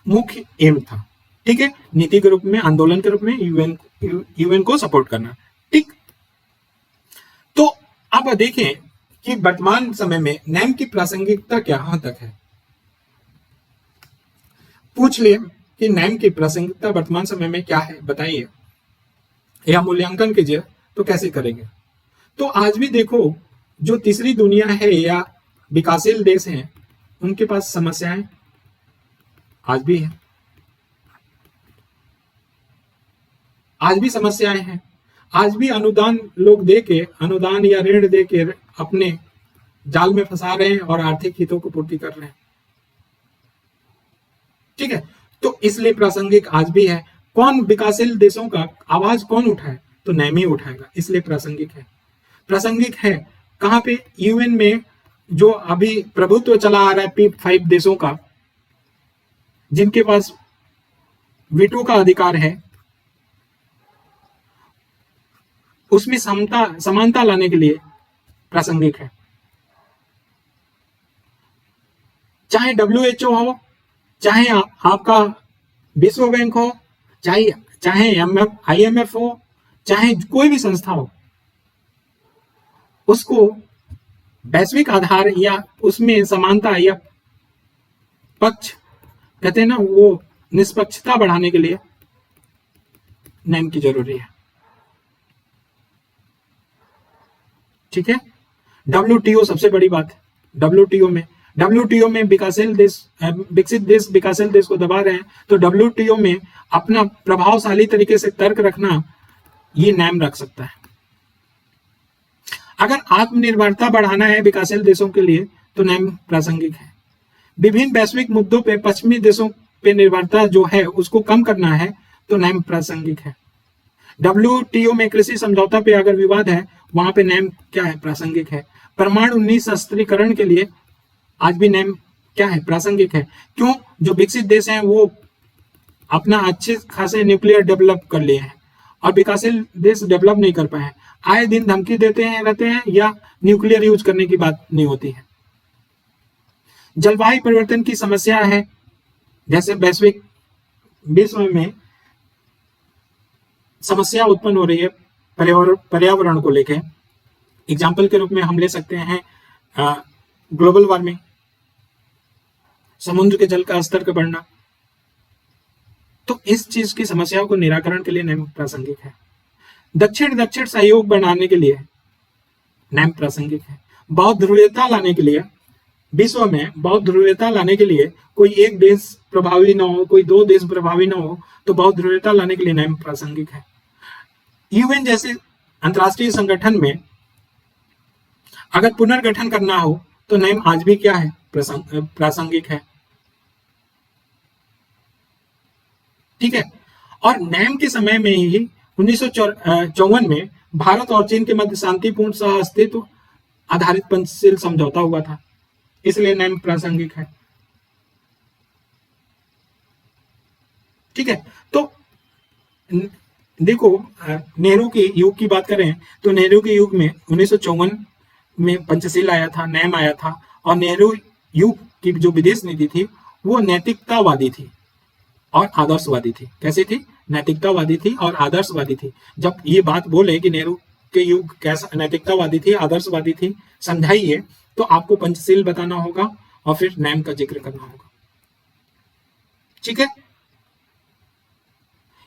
मुख्य एम था, ठीक है। नीति के रूप में, आंदोलन के रूप में यूएन को सपोर्ट करना, ठीक। तो अब देखें कि वर्तमान समय में नैम की प्रासंगिकता क्या तक है। पूछ लिए कि नैम की प्रासंगिकता वर्तमान समय में क्या है, बताइए, या मूल्यांकन कीजिए, तो कैसे करेंगे? तो आज भी देखो, जो तीसरी दुनिया है या विकासशील देश हैं, उनके पास समस्याएं आज भी है, आज भी समस्याएं हैं, आज भी अनुदान लोग दे के, अनुदान या ऋण दे के अपने जाल में फंसा रहे हैं और आर्थिक हितों को पूर्ति कर रहे हैं, ठीक है। तो इसलिए प्रासंगिक आज भी है। कौन विकासशील देशों का आवाज कौन उठाए? तो नैम ही उठाएगा, इसलिए प्रासंगिक है। प्रासंगिक है कहां पे? यूएन में जो अभी प्रभुत्व चला आ रहा है P5 देशों का, जिनके पास वीटो का अधिकार है, उसमें समानता लाने के लिए प्रासंगिक है। चाहे WHO हो, चाहे आपका विश्व बैंक हो, चाहे IMF हो, चाहे कोई भी संस्था हो, उसको वैश्विक आधार या उसमें समानता या पक्ष कहते हैं ना, वो निष्पक्षता बढ़ाने के लिए नैम की जरूरी है, ठीक है। WTO सबसे बड़ी बात है। WTO में विकासशील देश, विकसित देश विकासशील देश को दबा रहे हैं, तो WTO में अपना प्रभावशाली तरीके से तर्क रखना, ये नैम रख सकता है। अगर आत्मनिर्भरता बढ़ाना है विकासशील देशों के लिए, तो नैम प्रासंगिक है। विभिन्न वैश्विक मुद्दों पे पश्चिमी देशों पे निर्भरता जो है उसको कम करना है, तो नैम प्रासंगिक है। WTO में कृषि समझौता पे अगर विवाद है, वहां पे नैम क्या है? प्रासंगिक है। परमाणु निशस्त्रीकरण के लिए आज भी नैम क्या है? प्रासंगिक है। क्यों? जो विकसित देश हैं वो अपना अच्छे खासे न्यूक्लियर डेवलप कर लिए हैं, और विकासशील देश डेवलप नहीं कर पाए हैं। आए दिन धमकी देते हैं रहते हैं, या न्यूक्लियर यूज करने की बात नहीं होती है। जलवायु परिवर्तन की समस्या है, जैसे वैश्विक विश्व में समस्या उत्पन्न हो रही है पर्यावरण को लेकर। एग्जाम्पल के रूप में हम ले सकते हैं ग्लोबल वार्मिंग, समुद्र के जल का स्तर का बढ़ना। तो इस चीज की समस्याओं को निराकरण के लिए नैम प्रासंगिक है। दक्षिण सहयोग बनाने के लिए नैम प्रासंगिक है। बौद्ध ध्रुवीयता लाने के लिए, विश्व में बौद्ध ध्रुवीयता लाने के लिए कोई एक देश प्रभावी ना हो, कोई दो देश प्रभावी ना हो, तो बौद्ध ध्रुवीयता लाने के लिए नैम प्रासंगिक है। यूएन जैसे अंतरराष्ट्रीय संगठन में अगर पुनर्गठन करना हो, तो नैम आज भी क्या है? प्रासंगिक है, ठीक है। और नैम के समय में ही 1954 में भारत और चीन के मध्य शांतिपूर्ण सह अस्तित्व आधारित पंचशील समझौता हुआ था, इसलिए नैम प्रासंगिक है, ठीक है। तो देखो, नेहरू के युग की बात करें तो नेहरू के युग में 1954 में पंचशील आया था, नैम आया था। और नेहरू युग की जो विदेश नीति थी वो नैतिकतावादी थी और आदर्शवादी थी। कैसी थी? नैतिकतावादी थी और आदर्शवादी थी। जब ये बात बोले कि नेहरू के युग कैसा नैतिकतावादी थी, आदर्शवादी थी, समझाइए, तो आपको पंचशील बताना होगा और फिर नैम का जिक्र करना होगा। ठीक है,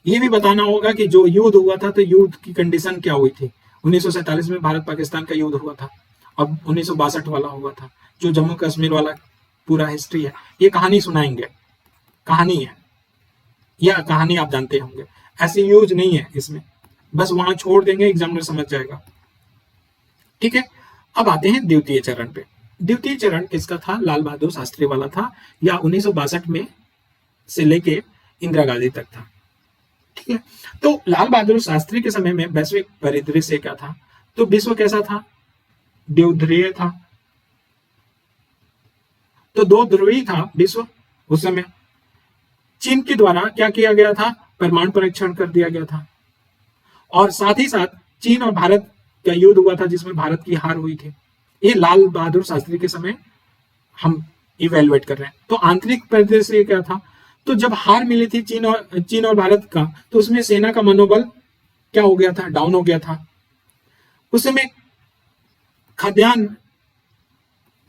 ये भी बताना होगा कि जो युद्ध हुआ था तो युद्ध की कंडीशन क्या हुई थी। 1947 में भारत पाकिस्तान का युद्ध हुआ था और 1962 वाला हुआ था, जो जम्मू कश्मीर वाला पूरा हिस्ट्री है। ये कहानी सुनाएंगे, कहानी है, या कहानी आप जानते होंगे, ऐसी यूज नहीं है इसमें, बस वहां छोड़ देंगे, एग्जामिनर समझ जाएगा। ठीक है, अब आते हैं द्वितीय चरण पे। द्वितीय चरण किसका था? लाल बहादुर शास्त्री वाला था, या 1962 में से लेके इंदिरा गांधी तक था। ठीक है, तो लाल बहादुर शास्त्री के समय में वैश्विक परिदृश्य क्या था? तो विश्व कैसा था? द्विध्रुवीय था। तो दो ध्रुवी था विश्व उस समय। चीन के द्वारा क्या किया गया था? परमाणु परीक्षण कर दिया गया था, और साथ ही साथ चीन और भारत का युद्ध हुआ था जिसमें भारत की हार हुई थी। ये लाल बहादुर शास्त्री के समय हम इवेलुएट कर रहे हैं। तो आंतरिक परिदृश्य क्या था? तो जब हार मिली थी चीन और भारत का, तो उसमें सेना का मनोबल क्या हो गया था? डाउन हो गया था। उस समय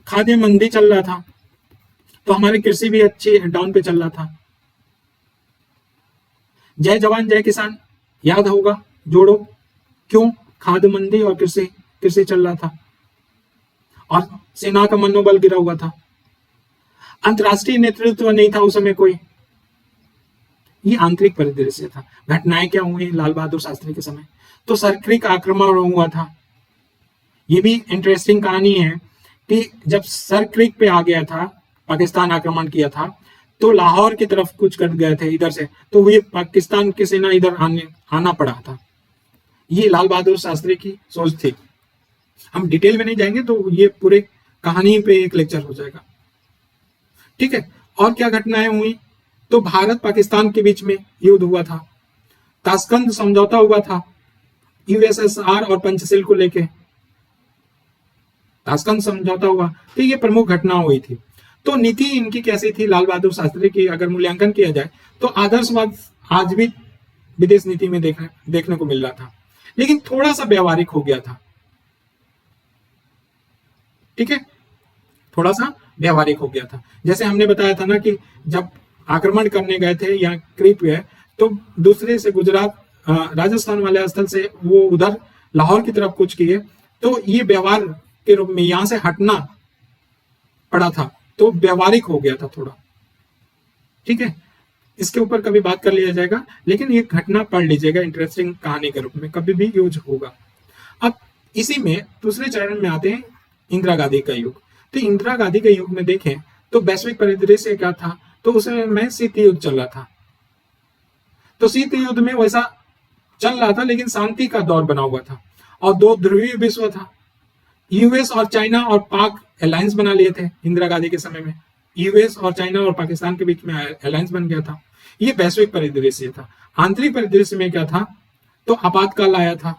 खाद्य मंदी चल रहा था, तो हमारी कृषि भी अच्छी डाउन पे चल रहा था। जय जवान जय किसान याद होगा, जोड़ो। क्यों? खाद्य मंदी और कृषि चल रहा था, और सेना का मनोबल गिरा हुआ था। अंतरराष्ट्रीय नेतृत्व नहीं था उस समय कोई। ये आंतरिक परिदृश्य था। घटनाएं क्या हुई लाल बहादुर शास्त्री के समय? तो सरक्रिक आक्रमण हुआ था। ये भी इंटरेस्टिंग कहानी है कि जब सरक्रिक पे आ गया था, पाकिस्तान आक्रमण किया था, तो लाहौर की तरफ कुछ कर गए थे इधर से, तो ये पाकिस्तान की सेना इधर आना पड़ा था। ये लाल बहादुर शास्त्री की सोच थी। हम डिटेल में नहीं जाएंगे, तो ये पूरे कहानी पे एक लेक्चर हो जाएगा। ठीक है, और क्या घटनाएं हुई? तो भारत पाकिस्तान के बीच में युद्ध हुआ था, ताशकंद समझौता हुआ था यूएसएसआर और पंचशील को लेके, ताशकंद समझौता हुआ। तो ये प्रमुख घटना हुई थी। तो नीति इनकी कैसी थी लाल बहादुर शास्त्री की? अगर मूल्यांकन किया जाए तो आदर्शवाद आज भी विदेश नीति में देखने को मिल रहा था, लेकिन थोड़ा सा व्यवहारिक हो गया था। ठीक है, थोड़ा सा व्यवहारिक हो गया था। जैसे हमने बताया था ना कि जब आक्रमण करने गए थे या क्रीप गए, तो दूसरे से गुजरात राजस्थान वाले स्थल से वो उधर लाहौर की तरफ कूच किए, तो ये व्यवहार के रूप में यहां से हटना पड़ा था, तो व्यवहारिक हो गया था थोड़ा। ठीक है, इसके ऊपर कभी बात कर लिया जाएगा, लेकिन ये घटना पढ़ लीजिएगा, इंटरेस्टिंग कहानी के रूप में कभी भी यूज होगा। अब इसी में दूसरे चरण में आते हैं इंदिरा गांधी का युग। तो इंदिरा गांधी के युग में देखें तो वैश्विक परिदृश्य क्या था? तो उस समय शीत युद्ध चल रहा था। तो शीत युद्ध में वैसा चल रहा था, लेकिन शांति का दौर बना हुआ था, और दो ध्रुवीय विश्व था। यूएस और चाइना और पाक अलायंस बना लिए थे इंदिरा गांधी के समय में। यूएस और चाइना और पाकिस्तान के बीच में अलायंस बन गया था। ये वैश्विक परिदृश्य था। आंतरिक परिदृश्य में क्या था? तो आपातकाल आया था,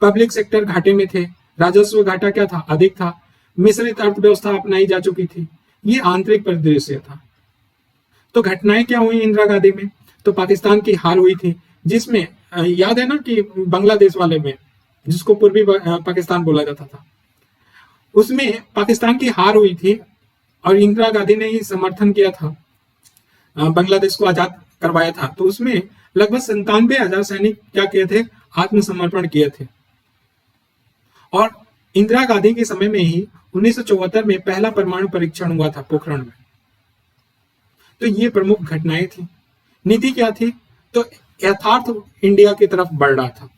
पब्लिक सेक्टर घाटे में थे, राजस्व घाटा क्या था? अधिक था, मिश्रित अर्थव्यवस्था अपनाई जा चुकी थी। ये आंतरिक परिदृश्य था। तो घटनाएं क्या हुई इंदिरा गांधी में? तो पाकिस्तान की हार हुई थी, जिसमें याद है ना कि बांग्लादेश वाले में, जिसको पूर्वी पाकिस्तान बोला जाता था, उसमें पाकिस्तान की हार हुई थी, और इंदिरा गांधी ने ही समर्थन किया था, बांग्लादेश को आजाद करवाया था। तो उसमें लगभग 97,000 सैनिक क्या किए थे? आत्मसमर्पण किए थे। और इंदिरा गांधी के समय में ही 1974 में पहला परमाणु परीक्षण हुआ था पोखरण में। तो ये प्रमुख घटनाएं थी। नीति क्या थी? तो यथार्थ इंडिया की तरफ बढ़ रहा था।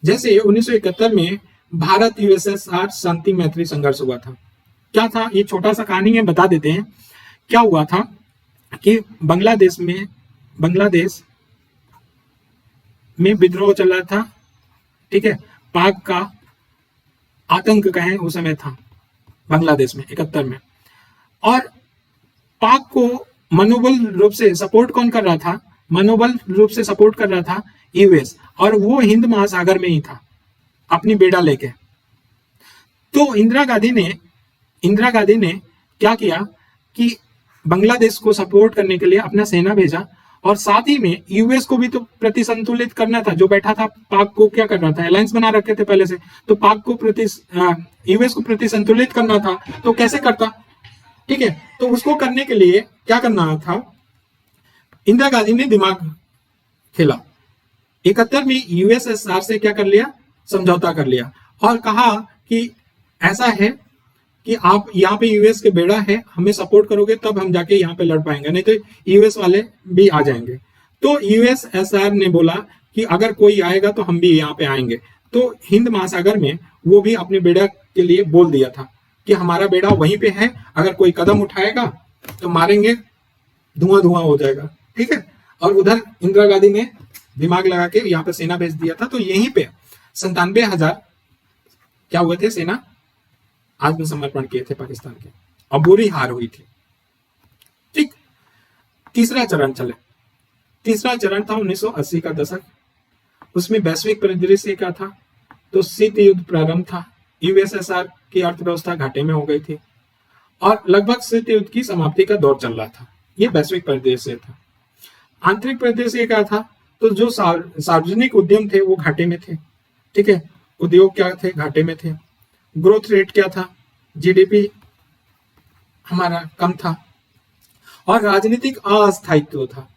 जैसे 1971 में भारत यूएसएसआर शांति मैत्री संघर्ष हुआ था। क्या था? ये छोटा सा कहानी है, बता देते हैं। क्या हुआ था कि बांग्लादेश में विद्रोह चल रहा था। ठीक है, पाक का आतंक कहें उस समय था बांग्लादेश में 71 में, और पाक को मनोबल रूप से सपोर्ट कौन कर रहा था? मनोबल रूप से सपोर्ट कर रहा था यूएस, और वो हिंद महासागर में ही था अपनी बेड़ा लेके। तो इंदिरा गांधी ने क्या किया कि बांग्लादेश को सपोर्ट करने के लिए अपना सेना भेजा, और साथ ही में यूएस को भी तो प्रति संतुलित करना था। जो बैठा था पाक को क्या करना था, अलायंस बना रखे थे पहले से, तो पाक को यूएस को प्रति संतुलित करना था, तो कैसे करता। ठीक है, तो उसको करने के लिए क्या करना था, इंदिरा गांधी ने दिमाग खेला। 71 में यूएसएसआर से क्या कर लिया, समझौता कर लिया और कहा कि ऐसा है कि आप यहाँ पे यूएस के बेड़ा है, हमें सपोर्ट करोगे तब हम जाके यहाँ पे लड़ पाएंगे, नहीं तो यूएस वाले भी आ जाएंगे। तो यूएसएसआर ने बोला कि अगर कोई आएगा तो हम भी यहाँ पे आएंगे। तो हिंद महासागर में वो भी अपने बेड़ा के लिए बोल दिया था कि हमारा बेड़ा वहीं पे है, अगर कोई कदम उठाएगा तो मारेंगे, धुआं धुआं हो जाएगा। ठीक है, और उधर इंदिरा गांधी ने दिमाग लगा के यहाँ पे सेना भेज दिया था। तो यहीं पे 97,000 क्या हुए थे, सेना आत्मसमर्पण किए थे पाकिस्तान के, और बुरी हार हुई थी। ठीक, तीसरा चरण चले। तीसरा चरण था 1980 का दशक। उसमें वैश्विक परिदृश्य क्या था, तो शीत युद्ध प्रारंभ था, यूएसएसआर की अर्थव्यवस्था घाटे में हो गई थी और लगभग शीत युद्ध की समाप्ति का दौर चल रहा था। ये वैश्विक परिदृश्य था। आंतरिक परिदृश्य क्या था, तो जो सार्वजनिक उद्यम थे वो घाटे में थे। ठीक है, उद्योग क्या थे, घाटे में थे। ग्रोथ रेट क्या था, जीडीपी हमारा कम था और राजनीतिक अस्थायित्व था।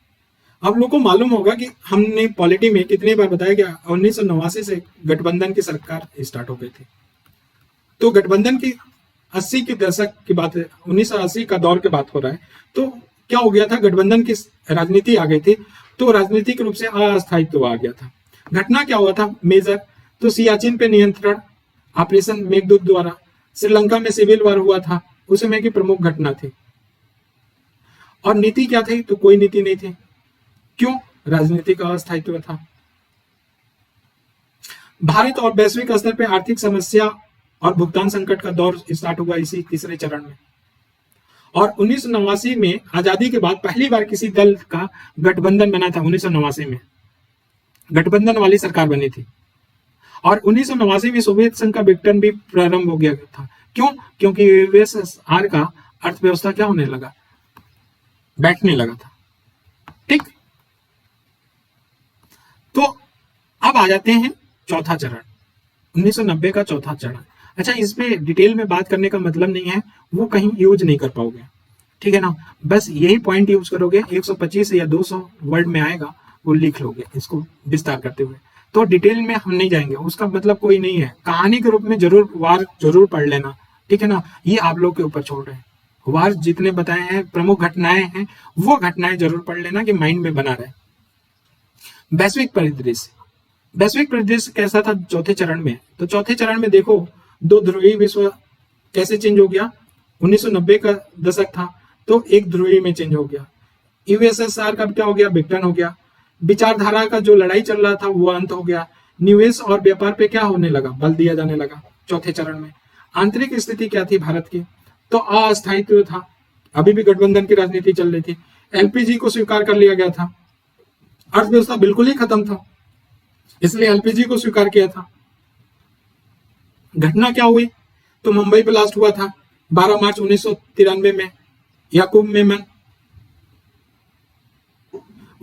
अब लोगों को मालूम होगा कि हमने पॉलिटी में कितने बार बताया गया 1989 से गठबंधन की सरकार स्टार्ट हो गई थी। तो गठबंधन की 80 के दशक की बात है, 1980 का दौर की बात हो रहा है। तो क्या हो गया था, गठबंधन की राजनीति आ गई थी, तो राजनीतिक रूप से अस्थायित्व आ गया था। घटना क्या हुआ था मेजर, तो सियाचिन पे नियंत्रण ऑपरेशन मेघदूत द्वारा, श्रीलंका में सिविल वार हुआ था, उस समय की प्रमुख घटना थी। और नीति क्या थी, तो कोई नीति नहीं थी। क्यों, राजनीतिक अस्थायित्व था। भारत और वैश्विक स्तर पर आर्थिक समस्या और भुगतान संकट का दौर स्टार्ट हुआ इसी तीसरे चरण में। और 1989 में आजादी के बाद पहली बार किसी दल का गठबंधन बना था। 1989 में गठबंधन वाली सरकार बनी थी और 1989 में सोवियत संघ का विघटन भी प्रारंभ हो गया था। क्यों, क्योंकि यूएसएसआर का अर्थव्यवस्था क्या होने लगा, बैठने लगा था। ठीक, तो अब आ जाते हैं चौथा चरण, 1990 का चौथा चरण। अच्छा, इसमें डिटेल में बात करने का मतलब नहीं है, वो कहीं यूज नहीं कर पाओगे। ठीक है ना, बस यही पॉइंट यूज करोगे, 125 या 200 वर्ड में आएगा, वो लिख लोगे इसको विस्तार करते हुए। तो डिटेल में हम नहीं जाएंगे, उसका मतलब कोई नहीं है। कहानी के रूप में जरूर वार जरूर पढ़ लेना। ठीक है ना, ये आप लोग के ऊपर छोड़ रहे हैं। वार जितने बताए हैं, प्रमुख घटनाएं हैं, वो घटनाएं जरूर पढ़ लेना कि माइंड में बना रहे। वैश्विक परिदृश्य, वैश्विक परिदृश्य कैसा था चौथे चरण में, तो चौथे चरण में देखो, दो ध्रुवीय विश्व कैसे चेंज हो गया। 1990 का दशक था तो एक ध्रुवीय में चेंज हो गया। यूएसएसआर का क्या हो गया, विघटन हो गया। विचारधारा का जो लड़ाई चल रहा था वो अंत हो गया। निवेश और व्यापार पे क्या होने लगा, बल दिया जाने लगा चौथे चरण में। आंतरिक स्थिति क्या थी भारत की, तो अस्थायित्व था, अभी भी गठबंधन की राजनीति चल रही थी। एलपीजी को स्वीकार कर लिया गया था, अर्थव्यवस्था बिल्कुल ही खत्म था, इसलिए एलपीजी को स्वीकार किया था। घटना क्या हुई, तो मुंबई ब्लास्ट हुआ था 12 मार्च 1993 में। याकूब मेमन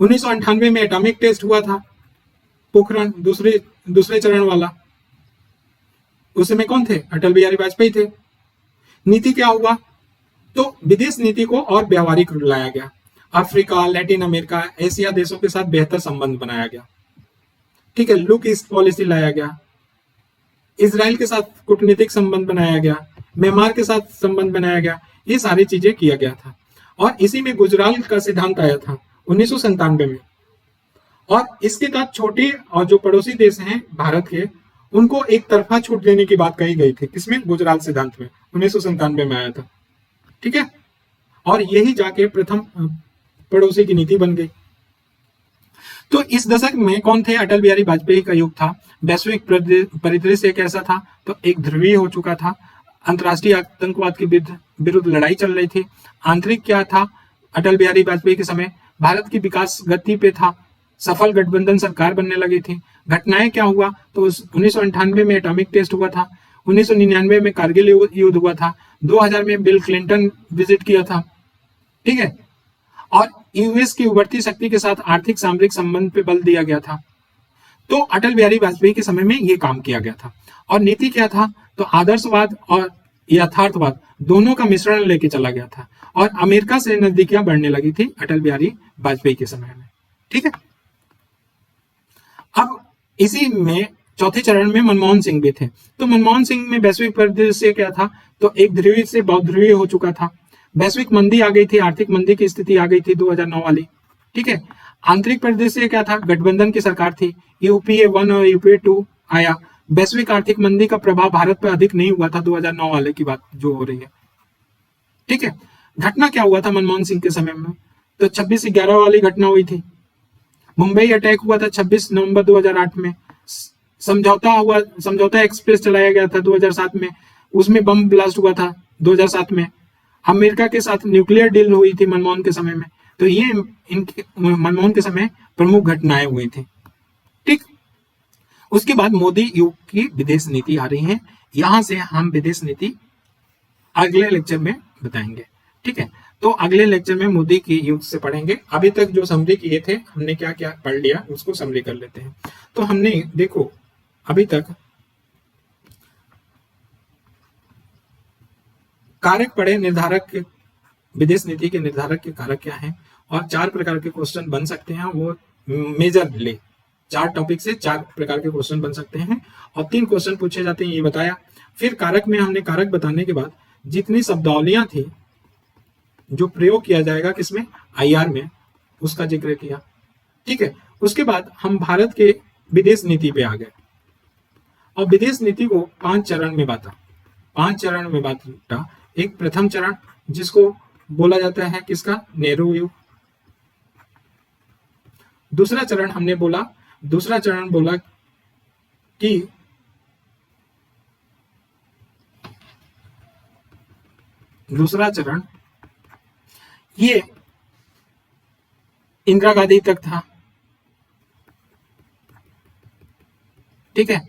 1998 में एटॉमिक टेस्ट हुआ था पोखरण, दूसरे चरण वाला। उस समय कौन थे, अटल बिहारी वाजपेयी थे। नीति क्या हुआ, तो विदेश नीति को और व्यावहारिक लाया गया। अफ्रीका, लैटिन अमेरिका, एशिया देशों के साथ बेहतर संबंध बनाया गया। ठीक है, लुक ईस्ट पॉलिसी लाया गया। इजराइल के साथ कूटनीतिक संबंध बनाया गया, म्यांमार के साथ संबंध बनाया गया। ये सारी चीजें किया गया था और इसी में गुजराल का सिद्धांत आया था 1997 में। और इसके साथ छोटे और जो पड़ोसी देश हैं भारत के, उनको एक तरफा छूट देने की बात कही गई थी। किसमें, गुजराल सिद्धांत में 1997 में आया था। ठीक है, और यही जाके प्रथम पड़ोसी की नीति बन गई। तो इस दशक में कौन थे, अटल बिहारी वाजपेयी का युग था। वैश्विक परिदृश्य कैसा था, तो एक ध्रुवीय हो चुका था। अंतर्राष्ट्रीय आतंकवाद के विरुद्ध लड़ाई चल रही थी। आंतरिक क्या था, अटल बिहारी वाजपेयी के समय भारत की विकास गति पे था, सफल गठबंधन सरकार बनने लगी थी। घटनाएं क्या हुआ, तो 1998 में एटॉमिक टेस्ट हुआ था, 1999 में कारगिल युद्ध हुआ था, 2000 में बिल क्लिंटन विजिट किया था। ठीक है, और यूएस की उभरती शक्ति के साथ आर्थिक सामरिक संबंध पे बल दिया गया था। तो अटल बिहारी वाजपेयी के समय में ये काम किया गया था। और नीति क्या था, तो आदर्शवाद और यथार्थवाद दोनों का मिश्रण लेके चला गया था और अमेरिका से नजदीकियां बढ़ने लगी थी अटल बिहारी वाजपेयी के समय में। ठीक है, अब इसी में चौथे चरण में मनमोहन सिंह भी थे। तो मनमोहन सिंह में वैश्विक परिदृश्य क्या था, तो एक ध्रुवीय से बहुध्रुवीय हो चुका था। वैश्विक मंदी आ गई थी, आर्थिक मंदी की स्थिति आ गई थी 2009 वाली। ठीक है, आंतरिक परिदृश्य क्या था, गठबंधन की सरकार थी, यूपीए 1 और यूपीए 2 आया। वैश्विक आर्थिक मंदी का प्रभाव भारत पर अधिक नहीं हुआ था, 2009 वाले की बात जो हो रही है। ठीक है, घटना क्या हुआ था मनमोहन सिंह के समय में, तो 26/11 वाली घटना हुई थी। मुंबई अटैक हुआ था 26 नवंबर 2008 में। समझौता एक्सप्रेस चलाया गया था 2007 में, उसमें बम ब्लास्ट हुआ था 2007 में। अमेरिका के साथ न्यूक्लियर डील हुई थी मनमोहन के समय में। तो ये इनके मनमोहन के समय प्रमुख घटनाएं हुई थी। ठीक, उसके बाद मोदी युग की विदेश नीति आ रही है। यहां से हम विदेश नीति अगले लेक्चर में बताएंगे। ठीक है, तो अगले लेक्चर में मोदी की युग से पढ़ेंगे। अभी तक जो समरी किए थे, हमने क्या क्या पढ़ लिया उसको समरी कर लेते हैं। तो हमने देखो अभी तक कारक पढ़े, निर्धारक के, विदेश नीति के निर्धारक के कारक क्या हैं, और 4 प्रकार के क्वेश्चन बन सकते हैं। वो मेजरली 4 टॉपिक से 4 प्रकार के क्वेश्चन बन सकते हैं और 3 क्वेश्चन पूछे जाते हैं, ये बताया। फिर कारक में हमने कारक बताने के बाद जितनी शब्दावलियां थी जो प्रयोग किया जाएगा किसमें, आईआर में, उसका जिक्र किया। ठीक है, उसके बाद हम भारत के विदेश नीति पे आ गए और विदेश नीति को 5 चरण में बांटा। 5 चरण में बांटा। एक प्रथम चरण जिसको बोला जाता है किसका, नेहरू युग। दूसरा चरण हमने बोला, दूसरा चरण बोला कि दूसरा चरण ये इंदिरा गांधी तक था। ठीक है,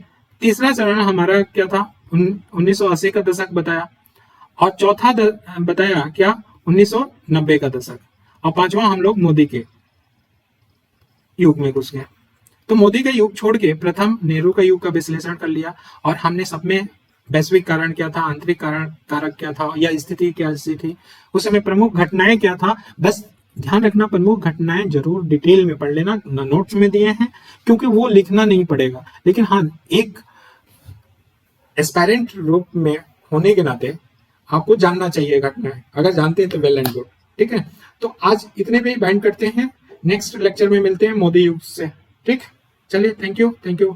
तीसरा चरण हमारा क्या था, 1980 का दशक बताया, और चौथा बताया क्या, 1990 का दशक, और पांचवा हम लोग मोदी के युग में घुस गए। तो मोदी का युग छोड़ के प्रथम नेहरू का युग का विश्लेषण कर लिया और हमने सब में वैश्विक कारण क्या था, आंतरिक कारण कारक क्या था, या स्थिति क्या थी, उस समय प्रमुख घटनाएं क्या था। बस ध्यान रखना, प्रमुख घटनाएं जरूर डिटेल में पढ़ लेना, नोट्स में दिए हैं क्योंकि वो लिखना नहीं पड़ेगा, लेकिन हाँ एक एस्पायरेंट रूप में होने के नाते आपको जानना चाहिए घटनाएं। अगर जानते हैं तो वेल एंड गुड। ठीक है, तो आज इतने पे ही बैंड करते हैं, नेक्स्ट लेक्चर में मिलते हैं मोदी युग से। ठीक, चलिए, थैंक यू।